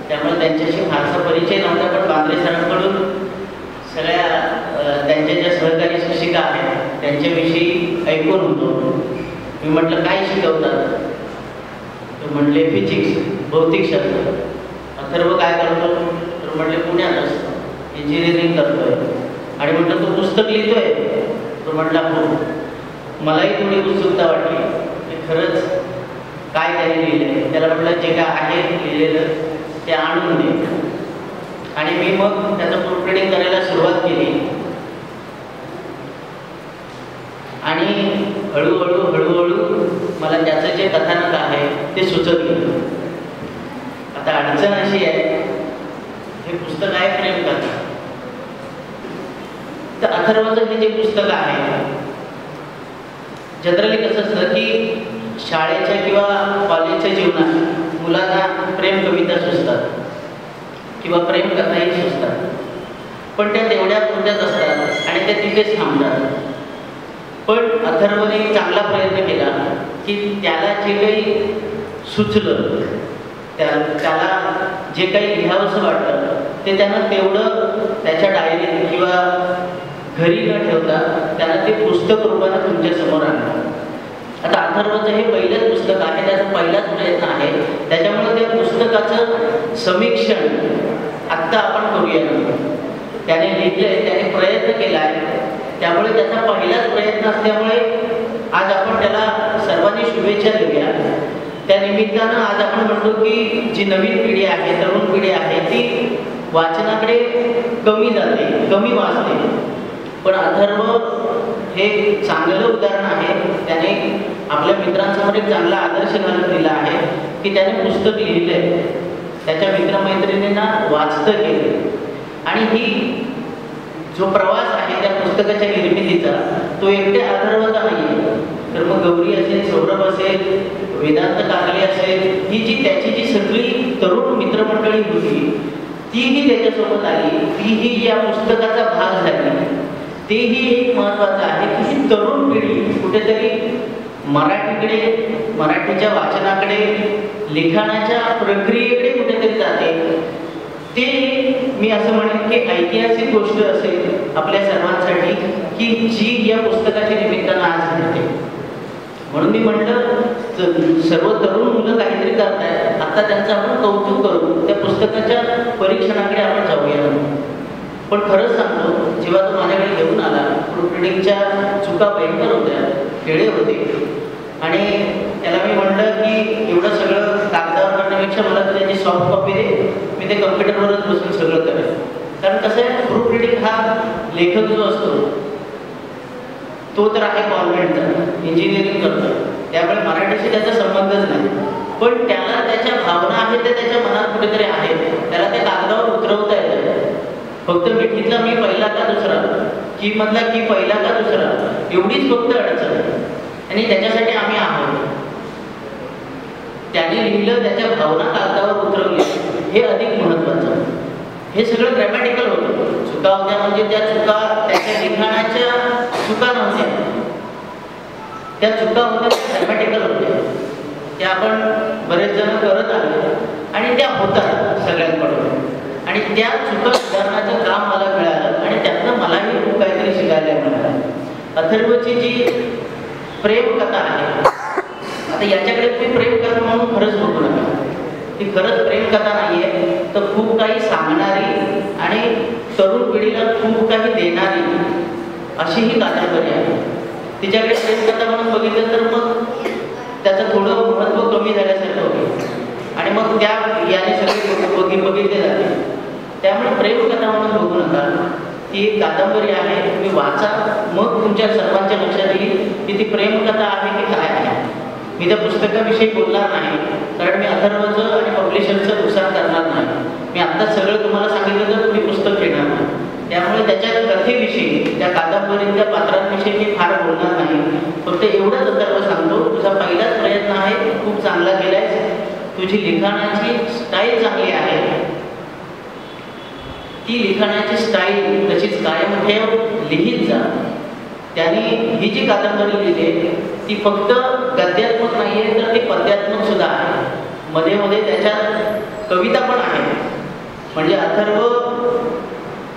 त्यामुळे त्यांच्याशी फारसा परिचय नव्हता, पण बांद्रे सरांकडून सगळ्या त्यांच्या ज्या सहकारी शिक्षिका आहेत त्यांच्याविषयी ऐकून होतो. मी म्हटलं काय शिकवतात? तर म्हटले फिजिक्स, भौतिकशास्त्र. अथर्व काय करतो? तर म्हटले पुण्यात असतो, इंजिनिअरिंग करतोय. आणि म्हटलं तो पुस्तक लिहितोय? तो म्हटला हो. मलाही थोडी उत्सुकता वाटली की खरंच काय त्याने लिहिलं. त्याला म्हटलं जे काय आहे लिहिलेलं ते आणून दे. आणि मी मग त्याचं प्रूफ रिडिंग करायला सुरुवात केली आणि हळूहळू मला त्याचं जे कथानक आहे ते सुचत गेलं. आता अडचण अशी आहे, हे पुस्तक आहे प्रेम कथा. तर अथर्वचं हे जे पुस्तक आहे, जनरली कसं असतं की शाळेच्या किंवा कॉलेजच्या जीवनात मुलांना प्रेम कविता सुचतात किंवा प्रेम कथाही सुचतात, पण त्या तेवढ्या पुरत्याच असतात आणि त्या तिथेच थांबतात. पण अथर्वने चांगला प्रयत्न केला की त्याला जे काही सुचलं, त्याला जे काही लिहावंसं वाटलं ते त्यानं तेवढं त्याच्या डायरीत किंवा घरी न ठेवता त्यानं ते पुस्तक रूपानं तुमच्या समोर आणलं. आता अथर्वचं हे पहिलंच पुस्तक आहे, त्याचा पहिलाच प्रयत्न आहे. त्याच्यामुळे त्या पुस्तकाचं समीक्षण आत्ता आपण करूया. त्याने लिहिलंय, त्याने प्रयत्न केला आहे, त्यामुळे त्याचा पहिलाच प्रयत्न असल्यामुळे आज आपण त्याला सर्वांनी शुभेच्छा देऊया. त्या निमित्तानं आज आपण म्हणतो की जी नवीन पिढी आहे, तरुण पिढी आहे, ती वाचनाकडे कमी जाते, कमी वाचते. पण अथर्व हे चांगलं उदाहरण आहे. त्याने आपल्या मित्रांसमोर एक चांगला आदर्श घालून दिला आहे की त्याने पुस्तक लिहिलंय, त्याच्या मित्रमैत्रिणींना वाचतं केलं. आणि ही जो प्रवास आहे त्या पुस्तकाच्या निर्मितीचा, तो एकट्या अथर्वचा नाही आहे. तर मग गौरी असेल, सौरभ असेल, वेदांत काकले असेल, ही जी त्याची जी सगळी तरुण मित्रमंडळी होती तीही त्याच्यासोबत आली, तीही या पुस्तकाचा भाग झाली. तेही एक महत्त्वाचं आहे की ही तरुण पिढी कुठेतरी मराठीकडे, मराठीच्या वाचनाकडे, लिखाणाच्या प्रक्रियेकडे कुठेतरी जाते. ते मी असं म्हणेन की ऐतिहासिक गोष्ट असेल आपल्या सर्वांसाठी की जी या पुस्तकाच्या निमित्तानं आज घडते. म्हणून मी म्हटलं सर्व तरुण मुलं काहीतरी करतायत, आता त्यांचं आपण कौतुक करू, त्या पुस्तकाच्या परीक्षणाकडे आपण जाऊया. पण खरंच सांगतो, जेव्हा तो माझ्याकडे घेऊन आला, प्रूफ रिडिंगच्या चुका भयंकर होत्या, खेळे होते. आणि त्याला मी म्हटलं की एवढं सगळं कागदावर करण्यापेक्षा मला तर त्याची सॉफ्ट कॉपी दे, मी ते कम्प्युटरवरच बसून सगळं करेन. कारण कसं आहे, प्रूफ रिडिंग हा लेखक जो असतो तो तर आहे गव्हर्नमेंटचा, इंजिनिअरिंग करतो, त्यामुळे मराठीशी त्याचा संबंधच नाही. पण त्याला त्याच्या भावना आहेत त्या त्याच्या मनात कुठेतरी आहेत, त्याला ते कागदावर उतरवता येतं. फक्त मिठीतला मी पहिला का दुसरा, की मधला की पहिला का दुसरा, एवढीच फक्त अडचण. आणि त्याच्यासाठी आम्ही आहोत. त्याने लिहिलं, त्याच्या भावना कागदावर उतरवल्या, हे अधिक महत्त्वाचं. हे सगळं ग्रॅमॅटिकल होतं. चुका होत्या म्हणजे त्या चुका त्याच्या लिखाणाच्या चुका नव्हत्या, त्या चुका होत्या ग्रॅमॅटिकल होत्या. त्या आपण बरेच जण करत आलो आणि त्या होतात सगळ्यांकडून. आणि त्या चुका सुधारण्याचं काम मला मिळालं आणि त्यातनं मलाही खूप काहीतरी शिकायला मिळालं. अथर्वची जी प्रेमकथा आहे, आता याच्याकडे तुम्ही प्रेमकथा म्हणून खरंच बघू नका, ती खरंच प्रेमकथा नाही आहे, तर खूप काही सांगणारी आणि तरुण पिढीला खूप काही देणारी अशी ही कादंबरी आहे. तिच्याकडे प्रेमकथा म्हणून बघितलं तर मग त्याचं थोडं महत्त्व कमी झाल्यासारखं होतं आणि मग त्या याने सगळे बघितले जाते. त्यामुळे प्रेमकथा म्हणून बघू नका, ती एक कादंबरी आहे, तुम्ही वाचा, मग तुमच्या सर्वांच्या लक्षात येईल की ती प्रेमकथा आहे की काय आहे. मी त्या पुस्तकाविषयी बोलणार नाही, कारण मी अथर्वचं आणि पब्लिशरचं नुकसान करणार नाही. मी आत्ता सगळं तुम्हाला सांगितलं तर तुम्ही पुस्तक घेणार नाही. त्यामुळे त्याच्या कथेविषयी, त्या कादंबरीतल्या पात्रांविषयी मी फार बोलणार नाही. फक्त एवढंच अथर्व सांगतो, तुझा पहिलाच प्रयत्न आहे, खूप चांगला केलाय, तुझी लिखाणाची स्टाईल चांगली आहे, ती लिखाणाची स्टाईल तशीच कायम ठेव, लिहित जा. त्यांनी ही जी कादंबरी लिहिली ती फक्त गद्यात्मक नाही आहे, तर ती पद्यात्मक सुद्धा आहे. मध्ये मध्ये त्याच्यात कविता पण आहे. म्हणजे अथर्व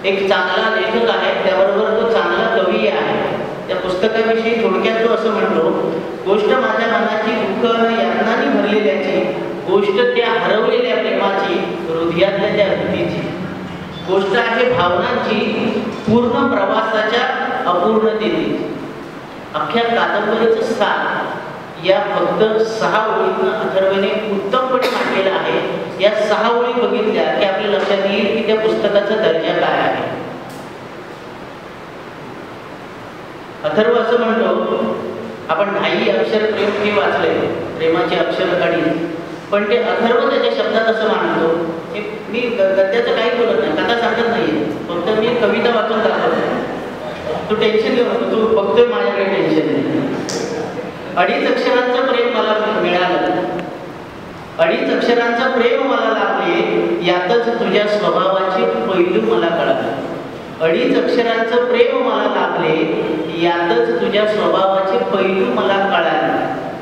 एक चांगला लेखक आहे, त्याबरोबर तो चांगला कवी आहे. त्या पुस्तकाविषयी थोडक्यात तो असं म्हणतो, गोष्ट माझ्या मनाची दुःख यातनांनी भरलेल्याची, गोष्ट त्या हरवलेल्या प्रेमाची, हृदयातल्या त्या भीतीची, गोष्ट आहे भावनांची, पूर्ण प्रवासाच्या अपूर्णतेची. अख्ख्या कादंबरीचं सार या फक्त 6 ओळीतनं अथर्वने उत्तमपणे मांडलेलं आहे. या 6 ओळी बघितल्या की आपल्या लक्षात येईल की त्या पुस्तकाचा दर्जा काय आहे. अथर्व असं म्हणतो, आपण 2 अक्षर प्रेम हे वाचले, प्रेमाची अक्षर काढी, पण ते अथर्व त्याच्या शब्दात असं मांडतो की मी गद्याचं काही बोलत नाही, कथा सांगत नाहीये, फक्त मी कविता वाचून दाखवतो. तू टेन्शन घेऊ नको, तू बघतोय माझ्याकडे टेन्शन नाही. 2.5 अक्षरांचं प्रेम मला मिळालं, 2.5 अक्षरांचं प्रेम मला लाभले, यातच तुझ्या स्वभावाचे पैलू मला कळाले. 2.5 अक्षरांचं प्रेम मला लाभले, यातच तुझ्या स्वभावाचे पैलू मला कळाले.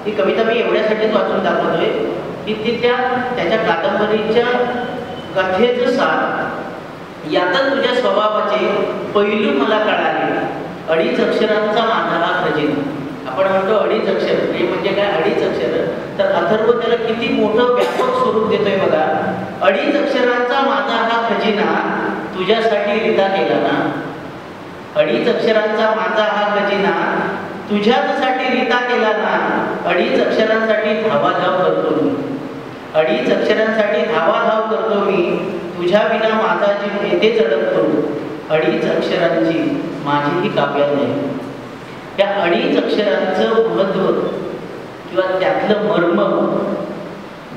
ही कविता मी एवढ्यासाठीच वाचून दाखवतोय की ती त्याच्या कादंबरीच्या कथेचं सार, यातच तुझ्या स्वभावाचे पैलू मला कळाले. 2.5 अक्षरांचा माझा हा खजिना. आपण म्हणतो 2.5 अक्षर हे म्हणजे काय, 2.5 अक्षर, तर अथर्व त्याला किती मोठं व्यापक स्वरूप देतोय बघा. 2.5 अक्षरांचा माझा हा खजिना, तुझ्यासाठी रिता केला ना. 2.5 अक्षरांचा माझा हा खजिना, तुझ्यासाठी रिता केला ना. 2.5 अक्षरांसाठी धावाधाव करतो मी, 2.5 अक्षरांसाठी धावाधाव करतो मी, तुझ्या विना माझा जीव येथे चढतो. 2.5 अक्षरांची माझी ही काव्यात नाही. त्या 2.5 अक्षरांचं महत्त्व किंवा त्यातलं मर्म,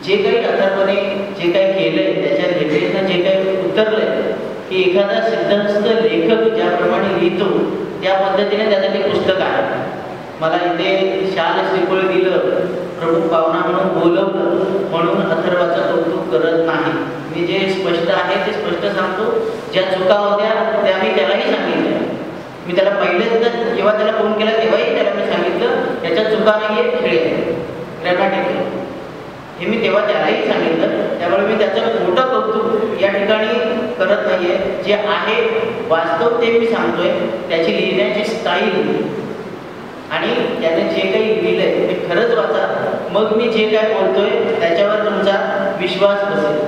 जे काही अथर्वने जे काही केलंय, त्याच्या लेखनात जे काही उतरलंय, की एखादा सिद्धहस्त लेखक ज्याप्रमाणे लिहितो त्या पद्धतीने त्याचं ते पुस्तक आहे. मला इथे शाल श्रीफळ दिलं, प्रमुख पाहुणा म्हणून बोलवलं म्हणून अथर्वाचं कौतुक करत नाही. मी जे स्पष्ट आहे ते स्पष्ट सांगतो. ज्या चुका होत्या त्या मी त्यालाही सांगितल्या. मी त्याला पहिल्यांदा जेव्हा त्याला फोन केला तेव्हाही त्याला मी सांगितलं, त्याच्या चुका नाही आहे, खेळ आहे, ग्रॅमॅटिक आहे, हे मी तेव्हा त्यालाही सांगितलं. त्यामुळे मी त्याचं मोठं कौतुक या ठिकाणी करत नाहीये. जे आहे वास्तव ते मी सांगतोय. त्याची लिहिण्याची स्टाईल आणि त्याने जे काही लिहिलंय ते खरंच वाचा, मग मी जे काय बोलतोय त्याच्यावर तुमचा विश्वास बसेल.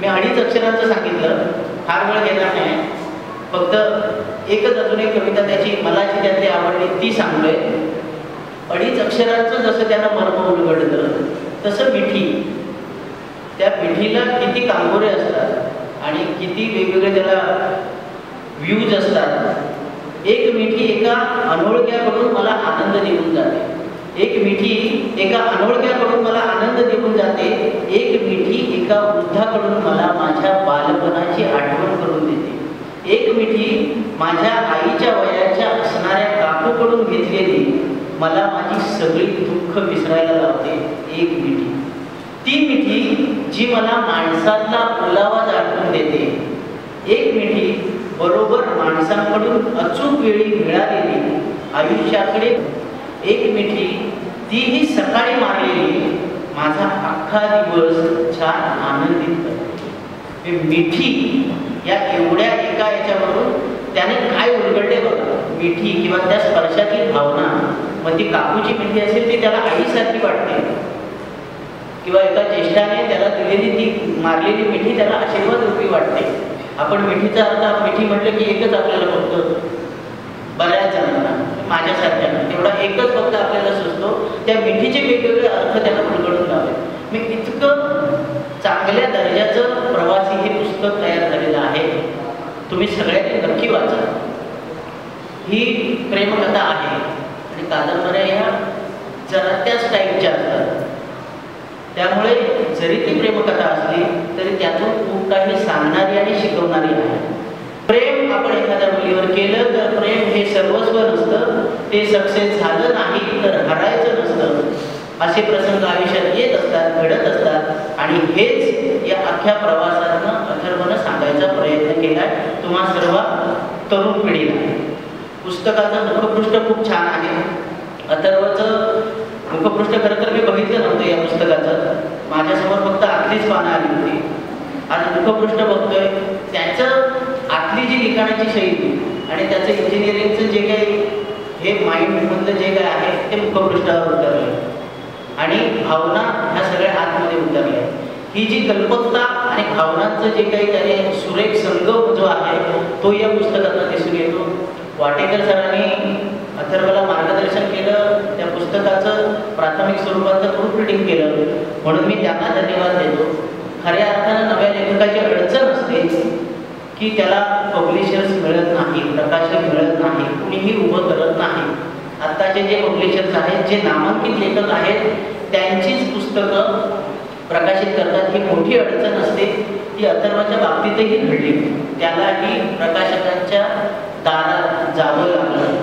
मी 2.5 अक्षरांचं सांगितलं, फार वेळ घेणार नाही, फक्त एकच अजून एक कविता त्याची मला जी त्यातली आवडली ती सांगतोय. 2.5 अक्षरांचं जसं त्यानं मर्म उलगडलं तसं मिठी, त्या मिठीला किती कांगोरे असतात आणि किती वेगवेगळे त्याला व्ह्यूज असतात. एक मिठी एका अनोळख्याकडून मला आनंद देऊन जाते, एक मिठी एका अनोळख्याकडून मला आनंद देऊन जाते, एक मिठी एका वृद्धाकडून मला माझ्या बालपणाची आठवण करून देते, एक मिठी माझ्या आईच्या वयाच्या असणाऱ्या काकूकडून घेतलेली मला माझी सगळी दुःख विसरायला लावते. एक मिठी, ती मिठी जी मला माणसातला ओलावा दाखवून देते. एक मिठी बरोबर माणसांकडून अचूक वेळी मिळालेली आयुष्याकडे. एक मिठी तीही सकाळी मारलेली माझा अख्खा दिवस छान आनंदित करते. मिठी या एवढ्या एका याच्यावरून त्याने काय उलगडले बघा. मिठी किंवा त्या स्पर्शातली भावना, मग ती काकूची मिठी असेल ती त्याला आईसारखी वाटते, किंवा एका ज्येष्ठाने त्याला दिलेली ती मारलेली मिठी त्याला आशीर्वाद रूपी वाटते. आपण मिठीचा अर्थ, मिठी म्हटलं की एकच आपल्याला फक्त बऱ्याच जणांना, माझ्यासारख्यांना तेवढा एकच फक्त आपल्याला सुचतो. त्या मिठीचे वेगवेगळे अर्थ त्याला उलगडून लावले. मी इतकं चांगल्या दर्जाचं प्रवासी हे पुस्तक तयार झालेलं आहे, तुम्ही सगळ्यांनी नक्की वाचा. ही प्रेमकथा आहे आणि कादंबऱ्या ह्या जरा त्याच टाईपच्या असतात. त्यामुळे जरी ती प्रेमकथा असली तरी त्यातून खूप काही सांगणारी आणि शिकवणारी आहे. प्रेम आपण एखाद्या मुलीवर केलं तर प्रेम हे सर्वस्व नसतं, ते सक्सेस झालं नाही तर हरायचं नसतं. असे प्रसंग आयुष्यात येत असतात, घडत असतात आणि हेच या अख्ख्या प्रवासातनं अथर्वनं सांगायचा प्रयत्न केलाय तुम्हा सर्व तरुण पिढीला. पुस्तकाचं मुखपृष्ठ खूप छान आहे. अथर्वचं मुखपृष्ठ खरं तर मी बघितलं नव्हतं या पुस्तकाचं, माझ्यासमोर फक्त आतलीच पानं आली होती. आज मुखपृष्ठ बघतोय, त्याचं आतली जी लिखाणाची शैली आणि त्याचं इंजिनिअरिंगचं जे काही हे माइंडमधलं जे काय आहे ते मुखपृष्ठावर उतरलं आणि भावना ह्या सगळ्या आतमध्ये उतरल्या. ही जी कल्पकता आणि भावनांचं जे काही त्याने सुरेख संगम जो आहे तो या पुस्तकातून दिसून येतो. वाटेकर सरांनी अथर्वला मार्गदर्शन केलं, त्या पुस्तकाचं प्राथमिक स्वरूपाचं प्रूफ रिडिंग केलं, म्हणून मी त्यांना धन्यवाद देतो. खऱ्या अर्थानं नव्या लेखकाची अडचण असते की त्याला पब्लिशर्स मिळत नाही, प्रकाशक मिळत नाही, कुणीही उभं करत नाही. आत्ताचे जे पब्लिशर्स आहेत, जे नामांकित लेखक आहेत, त्यांचीच पुस्तकं प्रकाशित करतात. ही मोठी अडचण असते, ती अथर्वाच्या बाबतीतही घडली. त्यालाही प्रकाशकांच्या दारात जावं लागलं.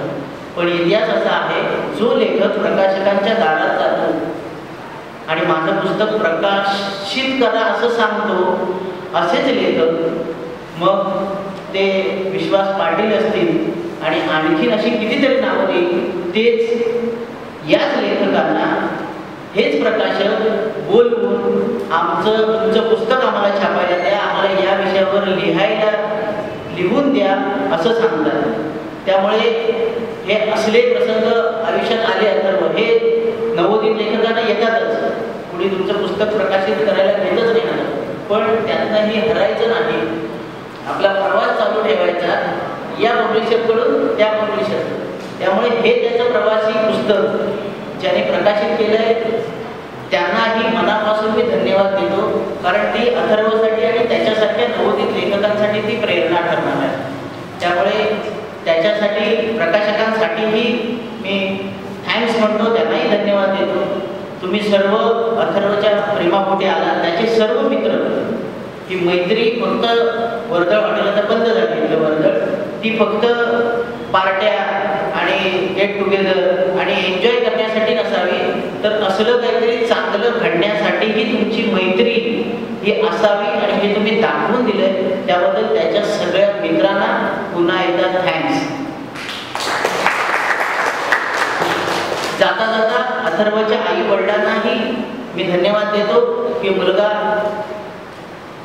पण इतिहास असा आहे, जो लेखक प्रकाशकांच्या दारात जातो आणि माझं पुस्तक प्रकाशित करा असं सांगतो, असेच लेखक मग ते विश्वास पाटील असतील आणि आणखीन अशी कितीतरी नावं देईल, तेच याच लेखकांना हेच प्रकाशक बोलवून तुमचं पुस्तक आम्हाला छापायला द्या, आम्हाला या विषयावर लिहून द्या असं सांगतात. त्यामुळे हे असले प्रसंग आयुष्यात आले अथर्व, हे नवोदित लेखकांना येतातच. कुणी तुमचं पुस्तक प्रकाशित करायला घेतच नाही ना, पण त्यातनंही हरायचं नाही, आपला प्रवास चालू ठेवायचा या पब्लिशरकडून त्या पब्लिशर. त्यामुळे हे त्याचं प्रवासी पुस्तक ज्याने प्रकाशित केलंय त्यांनाही मनापासून मी धन्यवाद देतो, कारण ती अथर्वसाठी आणि त्याच्यासारख्या नवोदित लेखकांसाठी ती प्रेरणा ठरणार आहे. त्यामुळे त्याच्यासाठी प्रकाशकांसाठीही मी थँक्स म्हणतो, त्यांनाही धन्यवाद देतो. तुम्ही सर्व अथर्वच्या प्रेमापोटी आला, त्याचे सर्व मित्र. ही मैत्री फक्त वर्दळ हॉटेल आता बंद झाली, वर्दळ ती फक्त पार्ट्या आणि गेट टुगेदर आणि एन्जॉय करण्यासाठी नसावी, तर असलं काहीतरी चांगलं घडण्यासाठीही तुमची मैत्री ही असावी आणि हे तुम्ही दाखवून दिलंय, त्याबद्दल त्याच्या सगळ्या मित्रांना पुन्हा एकदा थँक्स. जाता जाता अथर्वच्या आई वडिलांनाही मी धन्यवाद देतो की मुलगा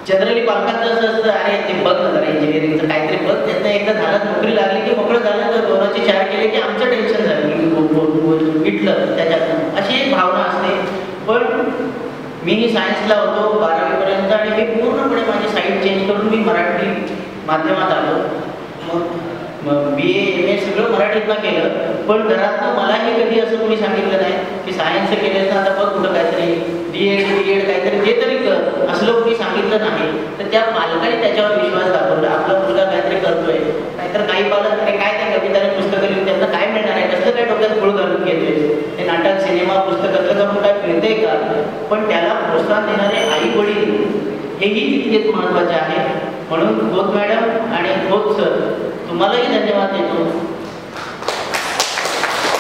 जनरली पालकांचं असं असतं, अरे ते बघ ना जरा इंजिनिअरिंगचं काहीतरी बघ, त्याचं एकदा झालं नोकरी लागली की मोकळं झालं, तर दोनाची चार केले की आमचं टेन्शन झालं इटलं त्याच्यातनं, अशी एक भावना असते. पण मीही सायन्सला होतो 12वीपर्यंत आणि मी पूर्णपणे माझी साईड चेंज करून मी मराठी माध्यमात आलो. मग BA MA सगळं मराठीतनं केलं, पण घरातनं मलाही कधी असं कोणी सांगितलं नाही की सायन्स केलं तर आता बघ कुठं काहीतरी B.Ed काहीतरी ते तरी कर, असलं कोणी सांगितलं नाही. तर त्या पालकाने त्याच्यावर विश्वास दाखवला, आपला मुलगा काहीतरी करतोय. नाहीतर काही पालक काय त्या कविताने पुस्तकं लिहून त्यांना काय मिळणार आहे, कसलं काय डोक्यात गुळ घालून घेतोय, ते नाटक सिनेमा पुस्तकातलं करून काय मिळतंय का. पण त्याला प्रोत्साहन देणारे आई वडील हेही तितकेच महत्त्वाचे आहे. म्हणून खोत मॅडम आणि खोत सर तुम्हालाही धन्यवाद देतो.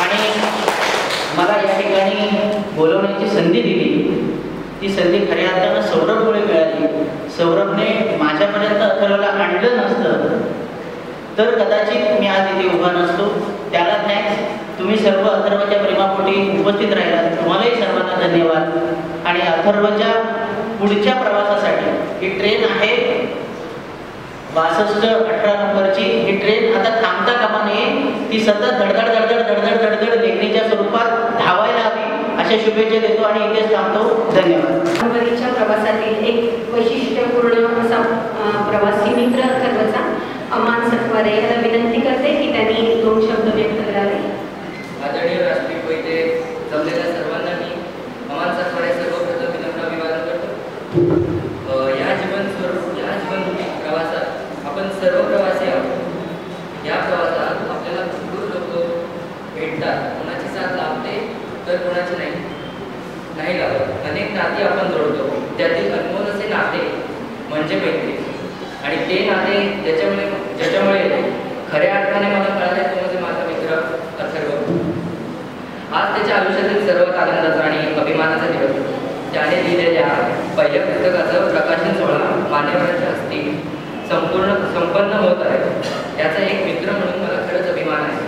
आणि मला या ठिकाणी बोलवण्याची संधी दिली, ती संधी खऱ्या अर्थानं सौरभमुळे मिळाली. सौरभने माझ्यापर्यंत अथर्वला आणलं नसतं तर कदाचित मी आज इथे उभा नसतो. त्याला थँक्स. तुम्ही सर्व अथर्वच्या प्रेमापोटी उपस्थित राहिलात, तुम्हालाही सर्वांना धन्यवाद. आणि अथर्वच्या पुढच्या प्रवासासाठी ही ट्रेन आहे 6218 नंबरची ही ट्रेन आता थांबता कामा नये, ती सतत धडधड धडधड धडधड धडधड लेखणीच्या स्वरूपात धावायला हवी अशा शुभेच्छा देतो आणि इथेच थांबतो. धन्यवाद. परभणीच्या प्रवासातील एक वैशिष्ट्यपूर्ण असा प्रवासी मित्र अथर्वचा अमान सत्वारे याला विनंती करते की त्यांनी 2 शब्द व्यक्त करावे. आदरणीय राष्ट्रीय वैद्य जमलेल्या सर्वांना मी अमान सत्वारे सर्वप्रथम विनम्र अभिवादन करतो. या जीवन प्रवासात आपण सर्व प्रवासी आहोत. या प्रवासात आपल्याला भरपूर लोक भेटतात. कोणाची साथ लाभते तर कोणाची नाही लाभत. अनेक नाती आपण जोडतो. त्यातील अनमोल असे नाते म्हणजे मैत्री. आणि ते नाते ज्याच्यामुळे खऱ्या अर्थाने मला कळाले तो म्हणजे माझा मित्र अथर्व. आज त्याच्या आयुष्यातील सर्वात आनंदाचा आणि अभिमानाचा दिवस. त्याने लिहिलेल्या पहिल्या पुस्तकाचं प्रकाशन सोहळा मान्यवरांच्या हस्ती संपन्न होत आहे. याचा एक मित्र म्हणून मला खरंच अभिमान आहे.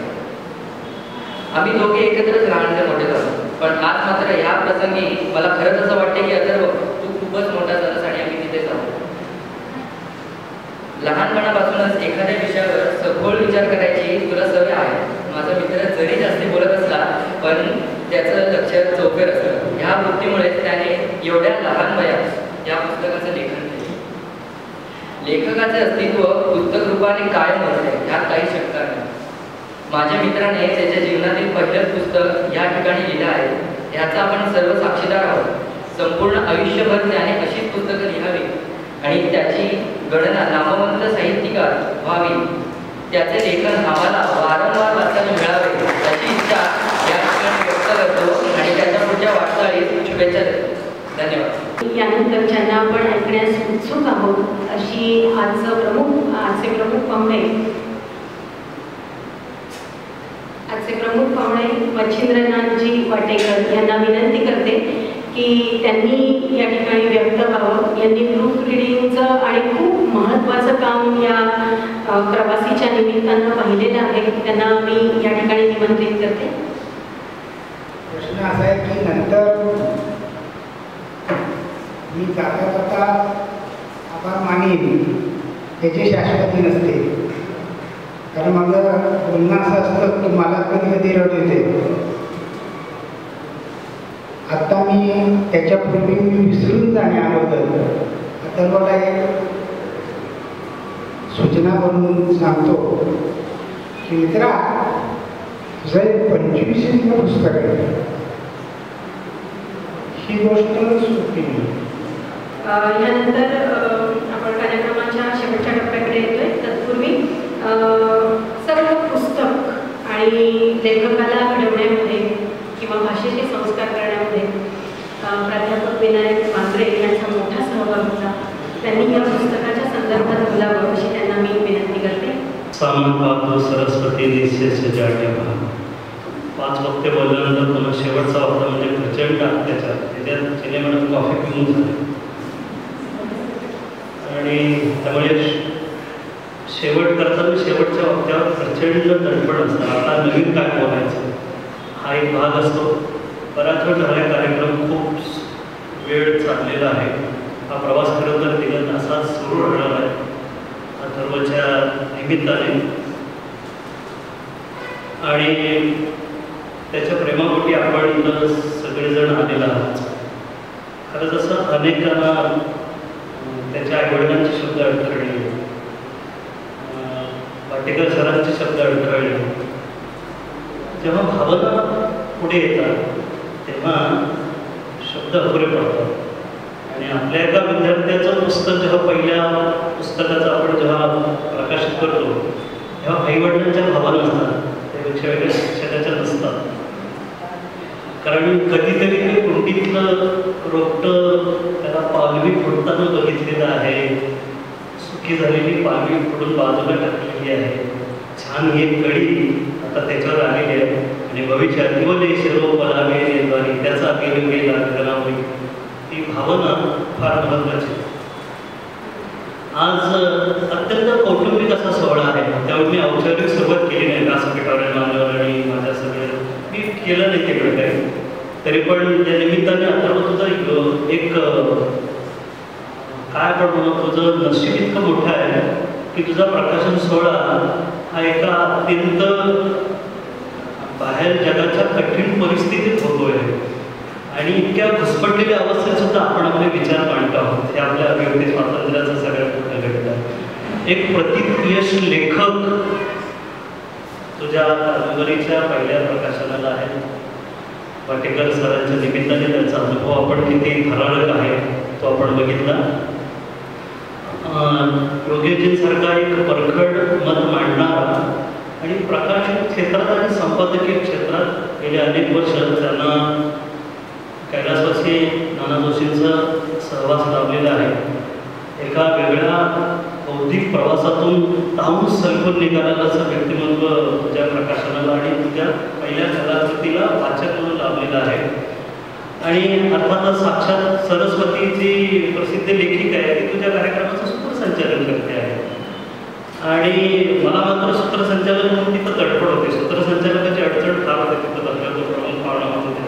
आम्ही दोघे एकत्रच लहान ते मोठे झालो, पण आज मात्र या प्रसंगी मला खरंच असं वाटते की अथर्व तू खूपच मोठा झालास आणि आम्ही तिथे जाऊ. लहानपणापासूनच एखाद्या विषयावर सखोल विचार करायची तुला सवय आहे. माझा मित्र जरी जास्त बोलत असला पण त्याचं लक्ष चौफेर असतं. ह्या वृत्तीमुळे त्याने एवढ्या लहान वयात या पुस्तकाचं लेखन केले. लेखकाचे अस्तित्व पुस्तक रूपाने कायम असते यात काही शंका नाही. माझ्या मित्राने त्याच्या जीवनातील पहिलंच पुस्तक या ठिकाणी लिहिलं आहे. याचा आपण सर्व साक्षीदार आहोत. संपूर्ण आयुष्यभर त्याने अशीच पुस्तकं लिहावी आणि त्याची गणना नामवंत साहित्यिकार व्हावी. त्याचे लेखन आम्हाला वारंवार वाचायला मिळावे याची इच्छा या ठिकाणी व्यक्त करतो आणि त्याच्या पुढच्या वाटचालीस शुभेच्छा देतो. धन्यवाद. यानंतर ज्यांना आपण ऐकण्यास उत्सुक आहोत अशी आजचे प्रमुख पाहुणे मच्छिंद्रनाथजी वाटेकर यांना विनंती करते की त्यांनी या ठिकाणी व्यक्त व्हावं. यांनी प्रूफ रिडिंगचं आणि खूप महत्त्वाचं काम या प्रवासीच्या निमित्तानं पाहिलेलं आहे. त्यांना मी या ठिकाणी निमंत्रित करते. प्रश्न असा आहे की नंतर मी जाता आभार मानेन याची शाश्वती नसते. कारण माझं बोलणं असं असतं की मला कधी कधी रड येते. आता मी त्याच्यापूर्वी मी विसरून जाण्याबद्दल अथर्वला एक सूचना म्हणून सांगतो की मित्रा तुझं एक 25वीं पुस्तक आहे. ही गोष्ट सोपी नाही. यानंतर आपण कार्यक्रमाच्या शेवटच्या टप्प्याकडे येतोय. तत्पूर्वी सर्व पुस्तक आणि लेखकाला घडवण्यामध्ये किंवा भाषेचे संस्कार करण्यामध्ये प्राध्यापक विनायक मांजरे यांचा मोठा सहभाग होता. त्यांनी या पुस्तकाच्या संदर्भात बोलावं अशी त्यांना मी विनंती करते. सामंत सरस्वती निश्चय सजाट्या 5 वक्ते बोलल्यानंतर पुन्हा शेवटचा वक्ता म्हणजे प्रचंड अत्याचार. त्याच्यात सिनेमात कॉफी पिऊन झाले आणि त्यामुळे शेवट करताना शेवटच्या वक्त्यावर प्रचंड तडफड असतं. आता नवीन काय बोलायचं हा एक भाग असतो. बराच वेळ झाला कार्यक्रम खूप वेळ चाललेला आहे. हा प्रवास खरं तर 3 तासात सुरू होणार आहे अथर्वच्या निमित्ताने आणि त्याच्या प्रेमापोटी आपण इथं सगळेजण आलेला आहोत. खरं जसं अनेकांना त्याच्या आईवडिलांचे शब्द अडखळले, वाटेकर सरांचे शब्द अडखळले. जेव्हा भावना पुढे येतात तेव्हा शब्द अपुरे पडतात. आणि आपल्या एका विद्यार्थ्याचं पुस्तक जेव्हा पहिल्या पुस्तकाचं आपण जेव्हा प्रकाशित करतो तेव्हा आईवडिलांच्या भावना असतात, त्यापेक्षा वेगळ्या शिक्षकाच्या नसतात. कारण कधीतरी ते कुंडीतलं रोपटं त्याला पालवी फुटताना बघितलेलं आहे. सुकी झालेली पालवी फुटून बाजूला टाकलेली आहे. छान एक कडी आता त्याच्यावर आलेली आहे आणि भविष्यात किंवा शिरो पलावे नेद्वारी त्याचा गेलं गेला गणावली. ही भावना फार महत्त्वाची. आज अत्यंत कौटुंबिक असा सोहळा आहे. त्यामुळे मी औपचारिक सुरुवात केली नाही. व्यासपीठावर मानवर आणि माझ्या सगळ्या मी केलं नाही तिकडे काही. तरी पण त्या निमित्ताने अथर्व तुझं एक काय आपण म्हणू तुझं नशीब इतकं मोठं आहे की तुझा प्रकाशन सोहळा हा एका अत्यंत बाहेर जगाच्या कठीण परिस्थितीत होतोय आणि इतक्या घुसपटलेल्या अवस्थेत सुद्धा आपण आपले विचार मांडतो आहोत. हे आपल्या अभिव्यक्ती स्वातंत्र्याचं सगळ्यात मोठं घटक आहे. एक प्रतिक्रियश लेखक तुझ्या कादंबरीच्या पहिल्या प्रकाशनाला आहे. वाटेकर सरांच्या निमित्ताने त्यांचा अनुभव आपण किती थरारक आहे तो आपण बघितला. योगेजींसारखा एक परखड मत मांडणारा आणि प्रकाशन क्षेत्रात आणि संपादकीय क्षेत्रात गेले अनेक वर्ष त्यांना कैलासवासी नाना जोशींचा सहवास लाभलेला आहे. एका वेगळ्या बौद्धिक प्रवासातून ताहून सलकून निघालेलं असं व्यक्तिमत्व तुझ्या प्रकाशनाला आणि तुझ्या पहिल्या कलाकृतीला वाचक म्हणून लाभलेलं आहे. आणि अर्थातच साक्षात सरस्वती जी प्रसिद्ध लेखिका आहे ती तुझ्या कार्यक्रमाचं सूत्रसंचालन करते आहे. आणि मला मात्र सूत्रसंचालन म्हणून तिथं तडफड होते. सूत्रसंचालनाची अडचण फार होते तिथं बदल्या तो प्रमुख पाहुणा होते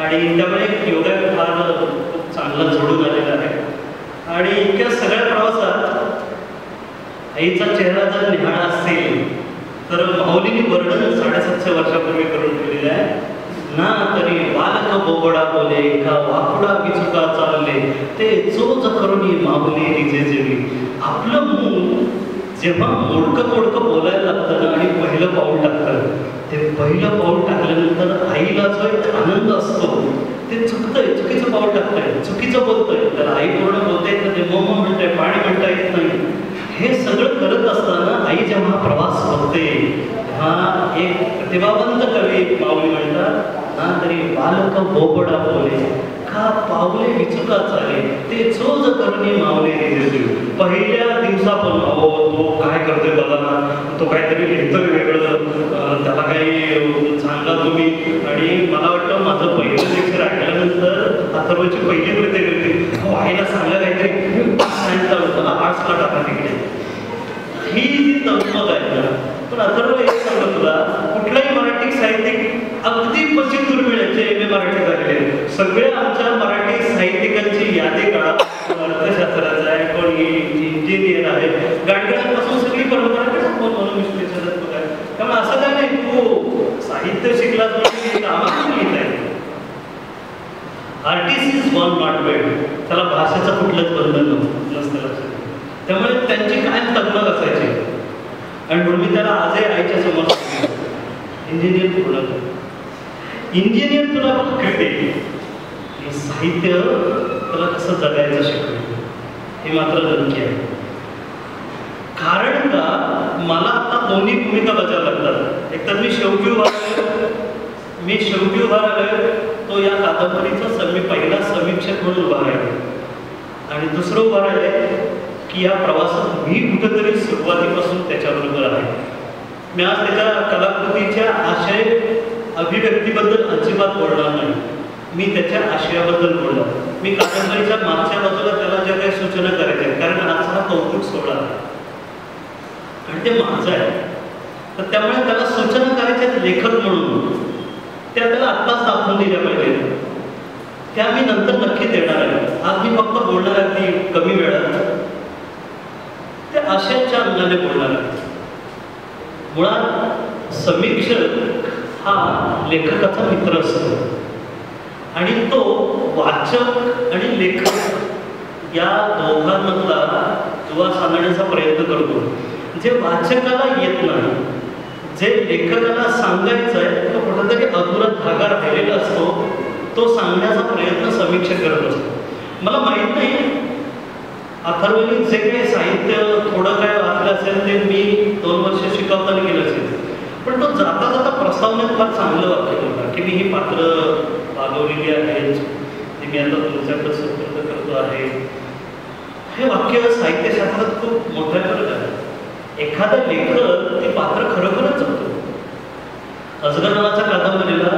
आणि त्यामुळे योगा फार खूप चांगला जोडून आलेला आहे. आणि इतक्या सगळ्या प्रवासात आईचा चेहरा जर निहाळा असेल तर माऊलींनी वर्णन 750 वर्षापूर्वी करून ठेवलेलं आहे ना. तरी बालक बोबडा बोले का वाकुडा विचुका चालले ते चोच करुणी माऊली रिजे जेवी. आपलं मूल जेव्हा मोडकं बोलायला लागतं ना आणि पहिलं पाऊल टाकतं ते पहिलं पाऊल टाकल्यानंतर आईला जो एक आनंद असतो ते चुकतंय, चुकीचं पाऊल टाकतंय, चुकीचं बोलतंय, त्याला आई पूर्ण बोलता येत नाही, मम्मा म्हणतंय, पाणी म्हणता येत नाही. हे सगळं करत असताना आई जेव्हा प्रवास करते तेव्हा एक प्रतिभावंत कवी माऊली म्हणतात ना. तरी बालक बोबडा बोले का पावले विचुका चाले ते चोज करुणी माऊली रिजे. पहिल्या दिवसापासून अहो तो काय करतोय बघा ना, तो काहीतरी लिहितोय वेगळं, त्याला काही सांगा तुम्ही. आणि मला वाटतं माझं पहिलं लेक्चर ऐकल्यानंतर अथर्वची पहिली प्रतिक्रिया आईला सांगा काहीतरी सायन्सला मला आर्ट्सला टाका तिकडे. ही जी तत्मग आहे ना. पण अथर्व एक सांगतो तुला, कुठलाही मराठी साहित्यिक अगदी क्वचित दुर्मिळ यांचे MA मराठी झालेले. सगळे आमच्या मराठी साहित्यिकांची यादी काढा. अर्थशास्त्राचा आहे, कोण इंजिनियर आहे, गाडग्यांपासून सगळी परंपरा कोण मनोविश्लेषणात्मक आहे. त्यामुळे असं काय नाही तू साहित्य शिकलाच म्हणजे कामातून लिहित आहे. आर्टिस्ट इज वन नॉट वेड. त्याला भाषेचं कुठलंच बंधन नसतं लक्षात. त्यामुळे त्यांची काय तकमक असायची. आणि म्हणून मी त्याला आजही आईच्या समोर इंजिनियर पूर्ण कर, इंजिनियर तुला कळते साहित्य तुला कसं जगायचं शिकवलं हे मात्र नक्की आहे. कारण का मला आता दोन्ही भूमिका बजावल्या लागतात. एकतर मी शेवटी उभा राहिलोय तो या कादंबरीचा पहिला समीक्षक म्हणून उभा राहिलो. आणि दुसरं उभा राहिले की या प्रवासात मी कुठेतरी सुरुवातीपासून त्याच्याबरोबर आहे. मी आज त्याच्या कलाकृतीच्या आशय अभिव्यक्तीबद्दल अजिबात बोलणार नाही. मी त्याच्या आशयाबद्दल बोलणार. मी कादंबरीच्या मागच्या बाजूला त्याला ज्या काही सूचना करायच्या आहेत, कारण आज हा कौतुक सोहळा आहे आणि ते माझं आहे. तर त्यामुळे त्याला सूचना करायच्या लेखक म्हणून त्या त्याला आत्ताच दाखवून दिल्या पाहिजे. त्या मी नंतर नक्की देणार आहे. आज मी फक्त बोलणार आहे ती कमी वेळात त्या आशयाच्या अंगाने बोलणार आहे. मुळात समीक्षक हा लेखकाचा मित्र असतो आणि तो वाचक आणि लेखक या दोघांमधला दुवा सांगण्याचा प्रयत्न करतो. जे वाचकाला येत नाही, जे लेखकाला सांगायचं आहे तो कुठेतरी अधुरा धागा राहिलेला असतो, तो सांगण्याचा प्रयत्न समीक्षक करत असतो. मला माहीत नाही अथर्वनी जे काही साहित्य थोडं काय वाचलं असेल ते मी 2 वर्ष शिकवताना केलं असेल, पण तो जाता जाता प्रस्तावनेत फार चांगलं वाक्य होता की मी ही पात्र वागवलेली आहेत, ती मी आता तुमच्याकडे सुपूर्द करतो आहे. हे वाक्य साहित्यशास्त्रात खूप मोठ्या फरक आहे. एखादा लेखक ती पात्र खरोखरच जगतो. अजगर नावाच्या कादंबरीला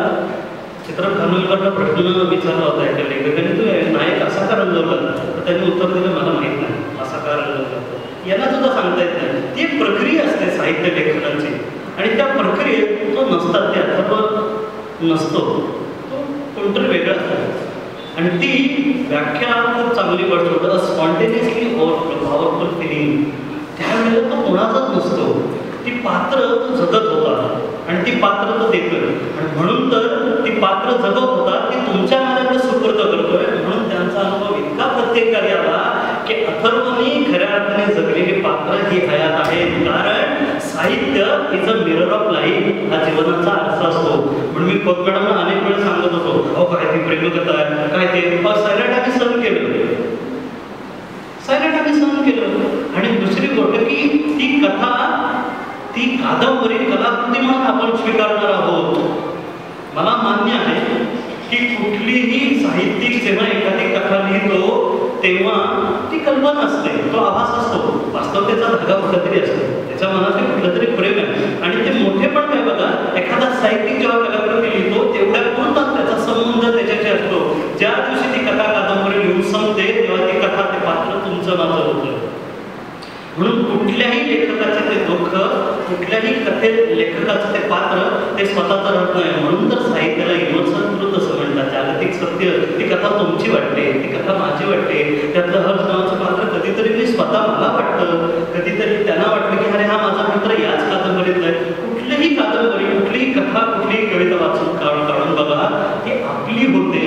चित्रप खानविलकरला प्रश्न विचारला होता एका लेखकाने, तू नायक असा का रंगवला? तर त्यांनी उत्तर दिलं मला माहीत नाही, असा का रंगवला. यांना सुद्धा सांगता येत नाही. ती एक प्रक्रिया असते साहित्य लेखनाची आणि त्या प्रक्रियेत तो नसतात, ते अथर्व नसतो, तो कोणतरी वेगळा असतो. आणि ती व्याख्या खूप चांगली वाटत होतं. Spontaneously powerful feeling. त्यावेळेला तो कोणाचाच नसतो. ती पात्र तो जगत होता आणि ती पात्र तो देतोय आणि म्हणून तर ती पात्र जगत होता ती तुमच्या माझ्याकडे सुपूर्द करतोय. म्हणून त्यांचा अनुभव इतका प्रत्येकाने आला की अथर्वनी खऱ्या अर्थाने जगलेली पात्र ही हयात आहेत. कारण साहित्य is a mirror of life, हा जीवनाचा आरसा असतो. म्हणून मी पद मॅडमना अनेक वेळा सांगत होतो, अहो काय ती प्रेमकथा आहे काय ते सायलेंट आम्ही सहन केलं, सायलेंट आम्ही सहन केलं. आणि दुसरी गोष्ट की ती कथा ती कादंबरी कलाकृती म्हणून आपण स्वीकारणार आहोत. मला मान्य आहे की कुठलीही साहित्यिक जेव्हा एखादी कथा लिहितो तेव्हा ती कल्पना असते, तो आभास असतो, वास्तवतेचा धागा कुठेतरी असतो, त्याच्या मनात कुठलं तरी प्रेम आहे. आणि ते मोठे पण काय बघा, एखादा साहित्यिक जेव्हा कलाकृती लिहितो तेवढ्या पुरतात त्याचा संबंध त्याच्याशी असतो. ज्या दिवशी ती कथा कादंबरी लिहून संपते तेव्हा ती कथा ते पात्र तुमचं माझं होतं. म्हणून कुठल्याही लेखकाचे ते दुःख, कुठल्याही कथेत लेखकाचं ते पात्र ते स्वतःचं राहत नाही. म्हणून तर साहित्याला युनिव्हर्सल ट्रुथ असं म्हणतात, जागतिक सत्य. ती कथा तुमची वाटते, ती कथा माझी वाटते. त्यातलं हर्ष नावाचं पात्र कधीतरी मी स्वतः मला वाटतं, कधीतरी त्यांना वाटतं की अरे हा माझा मित्र याच कादंबरीतला आहे. कुठलीही कादंबरी, कुठलीही कथा, कुठलीही कविता वाचून काढून बघा ती आपली होते.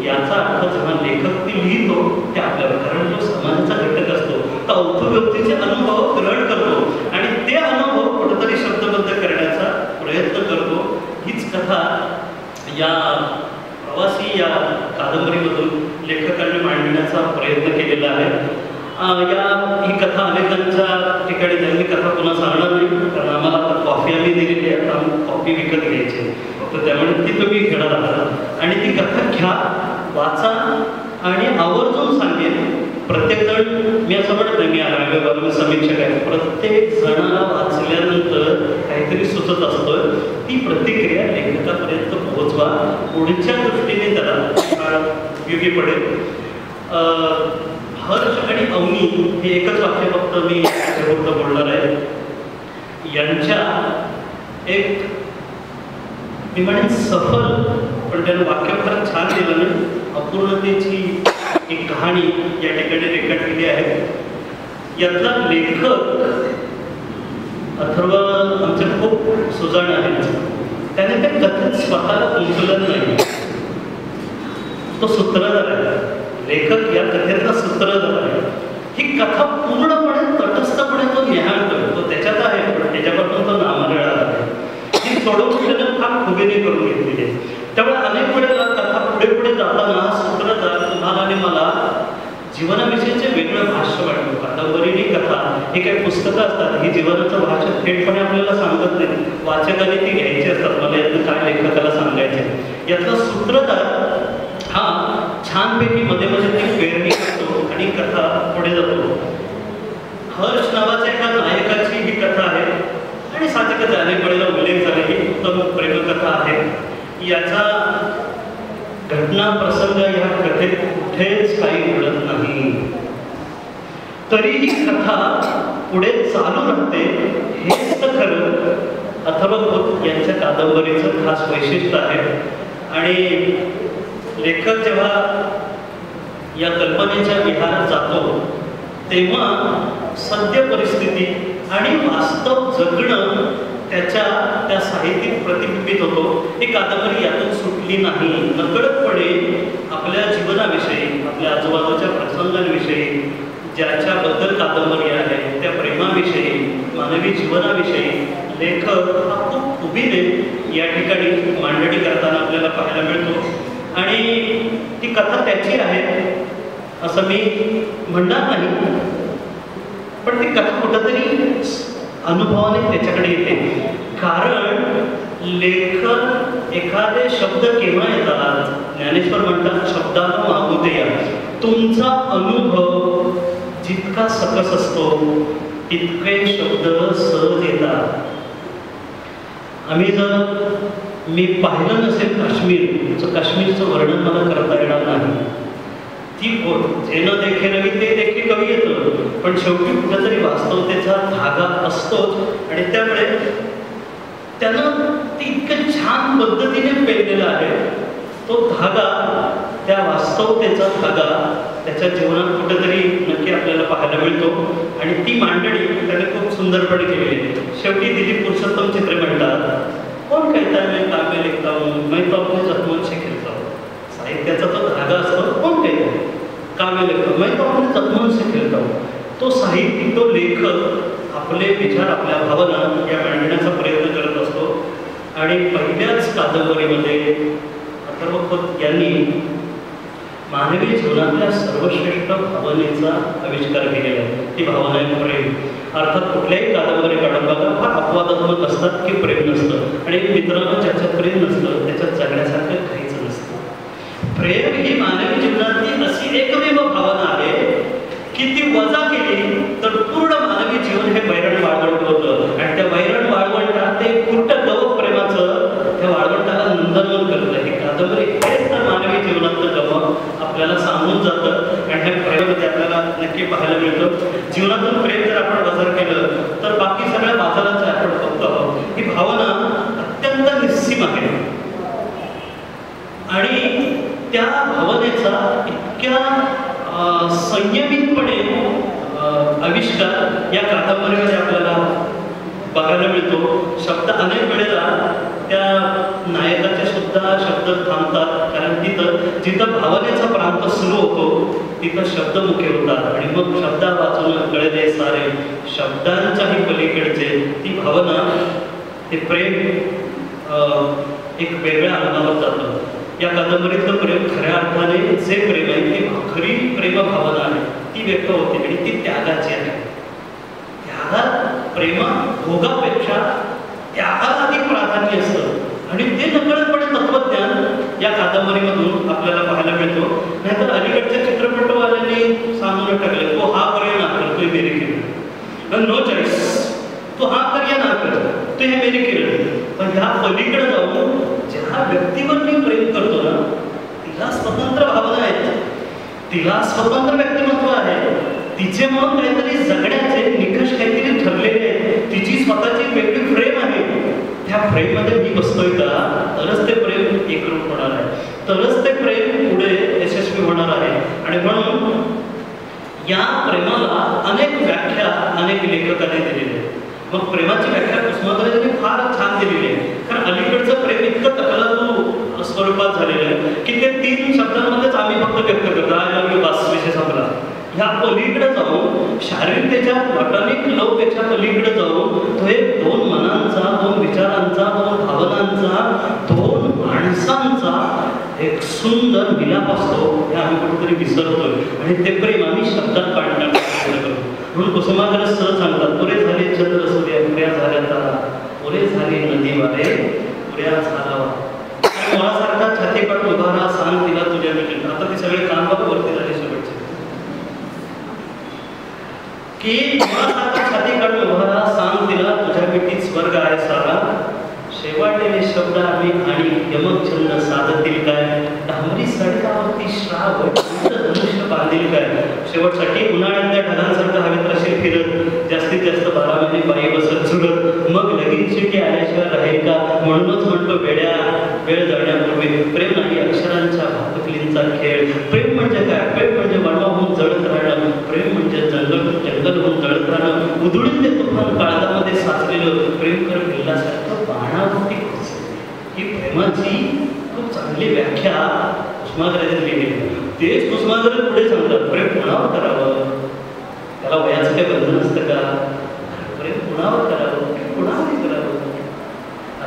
याचा अर्थ जेव्हा लेखक ती लिहितो ते आपल्याला, कारण तो समाजाचा घटक असतो, तो अवधव्यक्तीचे अनुभव ग्रहण करतो आणि ते अनुभव कुठेतरी शब्दबद्ध करण्याचा प्रयत्न करतो. हीच कथा या प्रवासी या कादंबरीमधून लेखकांनी मांडण्याचा प्रयत्न केलेला आहे. ही कथा अनेकांच्या ठिकाणी त्यांनी कथा पुन्हा सांगणार नाही, कारण आम्हाला आता कॉफी आम्ही दिलेली आहे, आता कॉफी विकत घ्यायची, तर त्यामुळे ती तुम्ही घेणार आहात. आणि ती कथा घ्या, वाचा आणि आवर्जून सांगेन. प्रत्येकजण, मी असं म्हणत नाही मी आरोग्यबाबत समीक्षक आहे, प्रत्येक जणाला वाचल्यानंतर काहीतरी सुचत असतं. ती प्रतिक्रिया लेखकापर्यंत पोहोचवा, पुढच्या दृष्टीने त्याला उपयोगी पडेल. हर्ष आणि अवनी हे एकच वाक्य फक्त मी शेवट बोलणार आहे. यांच्या एक मी म्हणेन सफल, पण त्यानं वाक्य फार छान दिलं नाही, अपूर्णतेची एक कहाणी या ठिकाणी रेखाटलेली आहे. यातला लेखक अथर्व आमचे खूप सुजाण आहेत. त्याने त्या कथेत स्वतःला गुंतवलं नाही, तो सूत्रधार आहे. लेखक या कथेतला सूत्रधार आहे. ही कथा पूर्णपणे तटस्थपणे तो न्याहाळ करतो, त्याच्यात आहे पण त्याच्यापासून तो नामरेळा आहे. ही सोडवून त्यानं फार खुबीने करून घेतलेली आहे. त्यामुळे अनेक वेळेला कथा पुढे पुढे जाताना सूत्रधार तुम्हाला आणि मला जीवनाविषयीचे वेगळं भाष्य वाटतं. कादंबरी कथा ही काही पुस्तकं असतात, ही जीवनाचं भाष्य थेटपणे आपल्याला सांगत नाही, वाचकाने ती घ्यायची असतात, मला यातलं काय लेखकाला सांगायचं. यातला सूत्रधार हा छानपैकी मध्ये मध्ये ती पेरणी करतो आणि कथा पुढे जातो. हर्ष नावाच्या एका नायकाची ही कथा आहे आणि साहजिकच अनेक वेळेला उल्लेख झाला, ही उत्तम प्रेमकथा आहे. याचा घटना प्रसंग या कथेत कुठेच काही घडत नाही, तरी ही कथा पुढे चालू राहते. हेच तर खरं अथर्व यांच्या कादंबरीचं खास वैशिष्ट्य आहे. आणि लेखक जेव्हा या कल्पनेच्या विहारात जातो तेव्हा सद्य परिस्थिती आणि वास्तव जगणं त्या साहित्यात प्रतिबिंबित होतो. ही कादंबरी यातून सुटली नाही. नकळतपणे आपल्या जीवनाविषयी, आपल्या आजूबाजूच्या प्रसंगांविषयी, ज्याच्याबद्दल कादंबरी आहे त्या प्रेमाविषयी, मानवी जीवनाविषयी लेखक हा खूप उभीने या ठिकाणी मांडणी करताना आपल्याला पाहायला मिळतो. आणि ती कथा त्याची आहे असं मी म्हणणार नाही, पण ती कथा कुठंतरी अनुभवाने त्याच्याकडे येते. कारण लेखक एखादे शब्द केव्हा येतात, ज्ञानेश्वर म्हणतात शब्दानं मागू द्या. तुमचा अनुभव जितका सकस असतो तितके शब्द सहज येतात. आम्ही जर मी पाहिलं नसेल काश्मीरचं वर्णन मला करता येणार नाही. ती जे न देखे नवी ते देखील कमी येतं, पण शेवटी कुठेतरी वास्तवतेचा धागा असतोच आणि त्यामुळे त्यानं ती इतकं छान पद्धतीने पेरलेला आहे. तो धागा, त्या वास्तवतेचा धागा त्याच्या जीवनात कुठेतरी नक्की आपल्याला पाहायला मिळतो आणि ती मांडणी त्याने खूप सुंदरपणे केलेली आहे. शेवटी दिलीप पुरुषोत्तम चित्रे म्हणतात, कोण कहता है मैं काव्य लिखता हूँ, मैं तो अपने जख्मों से खेलता हूँ. साहित्याचा तो धागा असतो, कोण कहता है काव्य लिखतो, मैं तो अपने जख्मों से खेलता हूँ. तो साहित्यिक, तो लेखक आपले विचार, आपल्या भावना या मांडण्याचा प्रयत्न करत असतो. आणि पहिल्याच कादंबरीमध्ये अथर्व खोत यांनी मानवी जीवनातल्या सर्वश्रेष्ठ भावनेचा आविष्कार केलेला आहे. ती भावना आहे प्रेम. अर्थात कुठल्याही कादंबरी काढून बघा, फार अपवादात्मक असतात की प्रेम नसतं. आणि मित्रांनो, ज्याच्यात प्रेम नसतं त्याच्यात जगण्यासारखं काहीच नसतं. प्रेम ही मानवी जीवनातली अशी एकमेव भावना आहे की ती वजा केली तर पूर्ण मानवी जीवन हे वैरण वाळवंट होतं. आणि त्या वैरण वाळवंटात ते कुठं गवत प्रेमाचं त्या वाळवंटाला नंदनवन करतं. ही कादंबरी हेच तर मानवी जीवनातलं गवत आपल्याला सांगून जातं. आणि ह्या प्रेमामध्ये आपल्याला नक्की पाहायला मिळतं. जीवनातून प्रेम जर आपण बाजार केलं तर बाकी सगळ्या बाजाराचं आपण बघतो आहोत. ही भावना अत्यंत निस्सीम आहे आणि त्या भावनेचा इतक्या संयमितपणे आविष्कार या कादंबरीमध्ये आपल्याला बघायला मिळतो. शब्द अनेक वेळेला त्या नायकाचे सुद्धा शब्द थांबतात, कारण जिथं भावनेचा प्रांत सुरू होतो तिथं शब्द मुखे होतात आणि मग शब्दा वाचून कळले सारे, शब्दांच्याही पलीकडचे ती भावना, ते प्रेम एक वेगळ्या अनुभवात जातं. या कादंबरीतलं प्रेम खऱ्या अर्थाने जे प्रेम आहे ती खरी प्रेम भावना आहे, ती व्यक्त होते आणि ती त्यागाची आहे. त्यागात प्रेम भोगापेक्षा त्यागाला अधिक प्राधान्य असतं आणि ते नकळतपणे तत्वज्ञान या कादंबरीमधून आपल्याला पाहायला मिळतो. नाहीतर अलीकडच्या चित्रपटवाल्यांनी सांगून टाकले, तो हा पर्याय ना करतोय मेरी किरण, नो चॉईस, तो हा पर्याय ना कर, तो हे मेरी किरण. पण ह्या पलीकडे जाऊन ज्या व्यक्तीवर मी प्रेम करतो ना तिला स्वतंत्र भावना आहेत, तिला स्वतंत्र व्यक्तिमत्व आहे, तिचे म्हणून काहीतरी जगण्याचे निकष काहीतरी ठरलेले आहेत, तिची स्वतःची वेगळी फ्रेम आहे. त्या फ्रेममध्ये मी बसतोय का, तरच ते प्रेम एकरूप होणार आहे, तरच ते प्रेम पुढे यशस्वी होणार आहे. आणि म्हणून या प्रेमाला अनेक व्याख्या अनेक लेखकांनी दिलेल्या आहेत. मग प्रेमाची व्याख्या कुसुमाग्रजांनी फार छान दिलेली आहे, कारण अलीकडचं प्रेम इतकं तकलादू स्वरूपात झालेलं आहे की ते 3 शब्दांमध्येच आम्ही फक्त व्यक्त करतो, आय लव्ह यू, बस, विषय संपला. ह्या पलीकडे जाऊन शारीरिकतेच्या प्लॅटॉनिक लव्हपेक्षा पलीकडे जाऊन तो एक 2 मनांचा, 2 विचारांचा, 2 भावनांचा, 2 माणसांचा एक सुंदर मिलाप असतो. हे आम्ही कुठेतरी विसरतोय आणि ते प्रेम आम्ही शब्दात पाडण्याचा प्रयत्न करतो. म्हणून कुसुमाग्रज सहज सांगतात, पुरे झाले चंद्र सूर्य, पुऱ्या झाल्या तारा, पुरे झाले नदी वारे, पुऱ्या झाला मुळासारखा छाती पाठ उभारा, सांग तिला तुझ्या मिठीत. आता ते सगळे काम बघ वरती झाले शेवटचे की मुळासारखा छाती काढ उभारा, सांग तिला तुझ्या मिठीत स्वर्ग आहे सारा. शेवाटेले शब्द आम्ही आणि यमक छंद साधतील काय, डांबरी सडकावरती श्राव धनुष्य बांधील काय. शेवटसाठी उन्हाळ्यातल्या ढगांसारखं हवेत राशील फिरत, जास्तीत जास्त 12 महिने बाई बसत झुलत, मग लगीन चिठी आल्याशिवाय राहील का. म्हणूनच म्हणतो वेड्या, वेळ जाण्यापूर्वी प्रेम नाही अक्षरांच्या भातुकलींचा खेळ. प्रेम म्हणजे काय, प्रेम म्हणजे वणवाहून जळत राहणं, प्रेम म्हणजे जंगल होऊन जळत राहणं, उधळून ते तुफान काळजामध्ये साचलेलं प्रेम कर भिल्लासारखं बाणावरती. ही प्रेमाची खूप चांगली व्याख्या कुसुमाग्रजांनी लिहिली. तेच कुसुमाग्रज पुढे सांगतात, प्रेम कुणावर करावं, त्याला वयाचं काही बंधन असतं का, प्रेम कुणावर करावं, कुणावरती करावं,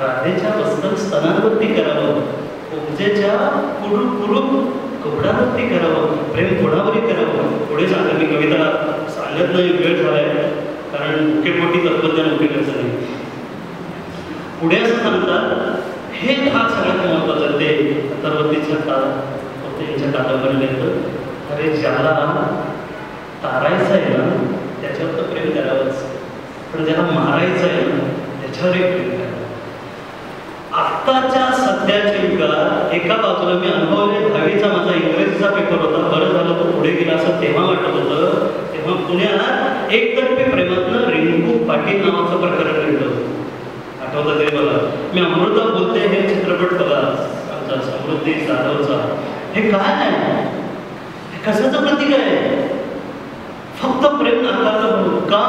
राधेच्या वस्त्र स्तनांवरती करावं, उपजेच्या कुरूप कपडावरती करावं, प्रेम कुणावरही करावं. पुढे सांगा, मी कविता सांगत नाही, वेळ झालाय, कारण मुख्यपोटी तत्वज्ञान उपयोगाचं नाही. पुढे असं सांगतात, हे हा सगळ्यात महत्वाचं ते अथर्वतीच्या त्यांच्या कादंबरीला येतं. अरे ज्याला तारायचं आहे ना त्याच्यावर तर प्रेम करावंच, पण ज्याला मारायचं आहे ना त्याच्यावरही प्रेम करावं. आत्ताच्या सध्याच्या युगात एका बाजूला मी अनुभवले, 10वीचा माझा इंग्रजीचा पेपर होता, बरं झालं तो पुढे गेला असं तेव्हा वाटत होतं. तेव्हा पुण्यात एकतर्फी प्रेमातनं रिंकू पाटील नावाचं प्रकरण घडलं. आठवतं ते मला. मी अमृता बोलते हे चित्रपट बघा, आमचा समृद्धी जाधवचा. हे काय आहे, हे कशाचं प्रतीक आहे? फक्त प्रेम नाकारलं म्हणून. का?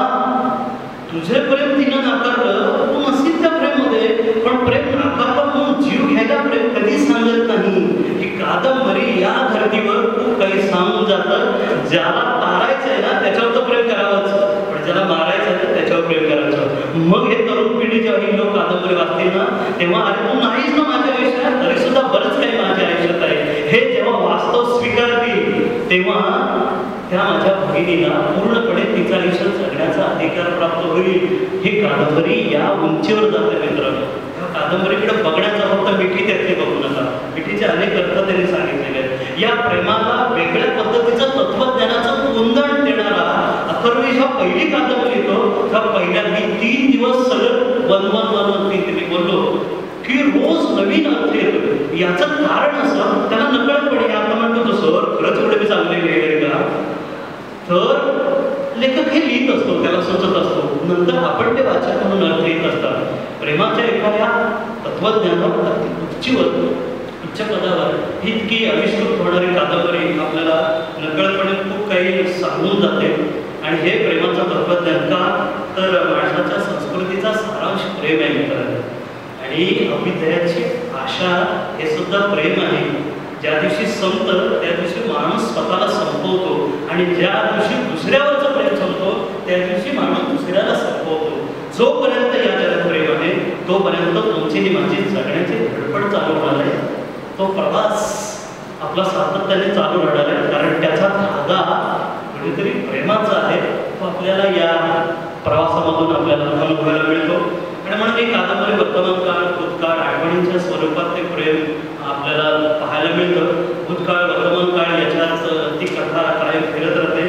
तुझे प्रेम तिनं नाकारलं, तू नसेल त्या प्रेममध्ये, पण प्रेम नाकारलं म्हणून जीव घ्यायला प्रेम कधी सांगत नाही. ही कादंबरी या धर्तीवर खूप काही सांगून जातं. ज्याला तारायचं आहे ना त्याच्यावर तर प्रेम करावंच, पण ज्याला मारायचं आहे त्याच्यावर प्रेम करायचं. मग हे तरुण पिढी जेव्हा ही लोक कादंबरी वाचतील ना तेव्हा अरे तू नाहीच ना माझ्या आयुष्यात, तरी सुद्धा बरंच काही माझ्या आयुष्यात आहे हे जेव्हा वास्तव स्वीकारतील तेव्हा त्या माझ्या भगिनीला पूर्णपणे तिचं आयुष्य जगण्याचा अधिकार प्राप्त होईल. ही कादंबरी या उंचीवर जाते मित्रांनो. त्या कादंबरीकडे बघण्याचा फक्त मिठी त्यातले बघू नका. मिठीचे अनेक अर्थ त्यांनी सांगितलेले आहेत. या प्रेमाला वेगळ्या पद्धतीचं तत्वज्ञानाचं कुंदन देणारा अथर्वी जेव्हा पहिली कादंबरी येतो तेव्हा पहिल्या मी 3 दिवस सलग वन मी बोललो की रोज नवीन अर्थ येतो. याचं कारण असं त्याला नकळतपणे आता म्हणतो तो सर खरंच एवढे मी चांगले लिहिले का? तर लेखक हे लिहित असतो, त्याला सुचत असतो, नंतर आपण ते वाचन म्हणून अर्थ येत असतात. प्रेमाच्या एखाद्या तत्वज्ञानावर उच्च पदावर इतकी आविष्कृत होणारी कादंबरी आपल्याला नकळतपणे खूप काही सांगून जाते. आणि हे प्रेमाचं तत्वज्ञान का? तर माणसाच्या संस्कृतीचा सारांश प्रेम आहे मित्रांनो. आणि अभ्युदयाची आशा हे सुद्धा प्रेम आहे. ज्या दिवशी संपत त्या दिवशी माणूस स्वतःला संपवतो आणि ज्या दिवशी दुसऱ्यावरचं प्रेम संपतो त्या दिवशी माणूस दुसऱ्याला संपवतो. जोपर्यंत या जगात प्रेम आहे तोपर्यंत तुमची माझी जगण्याची धडपड चालू होणार आहे. तो प्रवास आपला सातत्याने चालू राहणार आहे, कारण त्याचा धागा कुठेतरी प्रेमाचा आहे. तो आपल्याला या प्रवासामधून आपल्याला अनुभवायला मिळतो. आणि म्हणून ही कादंबरी वर्तमान काळ भूतकाळ आठवणींच्या स्वरूपात ते प्रेम आपल्याला पाहायला मिळतं. भूतकाळ वर्तमान काळ याच्यात ती कथा कायम फिरत राहते.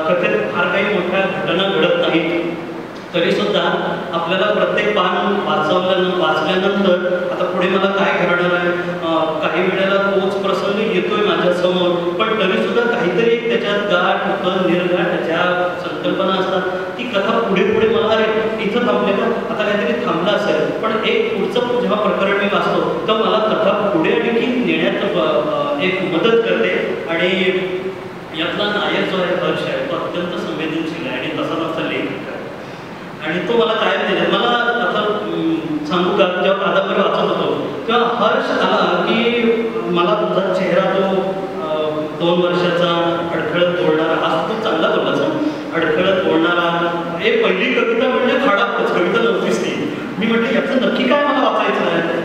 कथेत फार काही मोठ्या घटना घडत नाहीत तरी सुद्धा आपल्याला प्रत्येक पान वाचल्यानंतर आता पुढे मला काय घडणार आहे, काही वेळेला तोच प्रसंग येतोय माझ्यासमोर, पण तरी सुद्धा काहीतरी एक त्याच्यात गाठ उकल निर्गाठ ज्या संकल्पना असतात ती कथा पुढे पुढे मला अरे इथं थांबले का, आता काहीतरी थांबलं असेल, पण एक पुढचं जेव्हा प्रकरण मी वाचतो तेव्हा मला कथा पुढे आणखी नेण्यात एक मदत करते. आणि यातला नायक जो आहे हर्ष आहे तो अत्यंत संवेदनशील आहे आणि तसा तसा लेखक आहे. आणि तो मला कायम दिला. मला आता सांगू का, जेव्हा कादंबरी वाचत होतो तेव्हा हर्ष आला की मला तुझा चेहरा तो 2 वर्षाचा अडखळत बोलणारा, आज खूप चांगला बोलला अडखळत बोलणारा, हे पहिली कविता म्हणजे खाडापच कविता नव्हतीच ती. मी म्हटलं याचं नक्की काय मला वाचायचं आहे.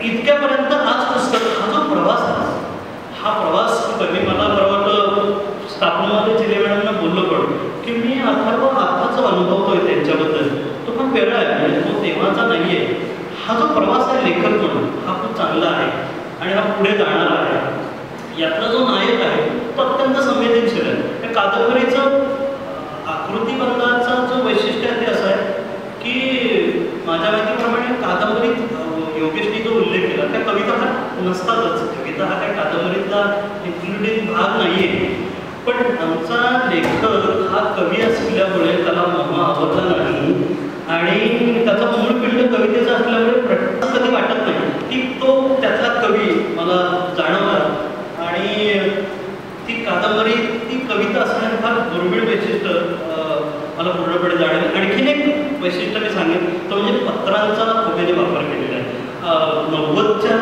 इतक्यापर्यंत आज पुस्तक हा जो प्रवास हा प्रवास मी मला परवाचं स्थापनामध्ये जिल्ह्यामॅडमना बोललो पण की मी अथर्व आत्ताचा अनुभवतोय त्यांच्याबद्दल, तो पण वेगळा आहे, म्हणजे तो तेव्हाचा नाही आहे. हा जो प्रवास आहे लेखक म्हणून हा खूप चांगला आहे आणि हा पुढे जाणार आहे. यातला जो नायक आहे तो अत्यंत संवेदनशील आहे. त्या कादंबरीचं आकृतीबंधाचा जो वैशिष्ट्य आहे ते असं आहे की माझ्या माहितीप्रमाणे कादंबरीत योगेशनी जो उल्लेख केला त्या कविता हा नसतातच. कविता हा काही कादंबरीतला इन्क्लुडेड भाग नाही आहे, पण आमचा लेखक हा कवी असल्यामुळे त्याला मोह आवडला नाही आणि त्याचा मूळ पिंड कवितेचा असल्यामुळे प्रत्यक्ष कधी वाटत नाही की तो त्यातला कवी मला जाणवला. आणि ती कादंबरी ती कविता असण्याचं फार दुर्मिळ वैशिष्ट्य मला पूर्णपणे जाणवलं. आणखीन एक वैशिष्ट्य मी सांगेन तो म्हणजे पत्रांचा खूपने वापर केलेला आहे. 90च्या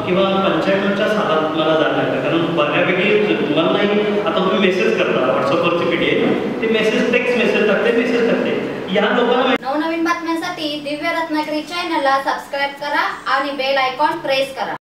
किंवा 95च्या सालात मला जाणवलं, कारण बऱ्यापैकी तुम्हाला नाही आता तुम्ही मेसेज करता व्हॉट्सअपवरची पिढी आहे ते मेसेज टेक्स्ट मेसेज टाकते या लोकांना. नवनवीन बातम्यांसाठी दिव्य रत्नागिरी चॅनलला सबस्क्राईब करा आणि बेल आयकॉन प्रेस करा.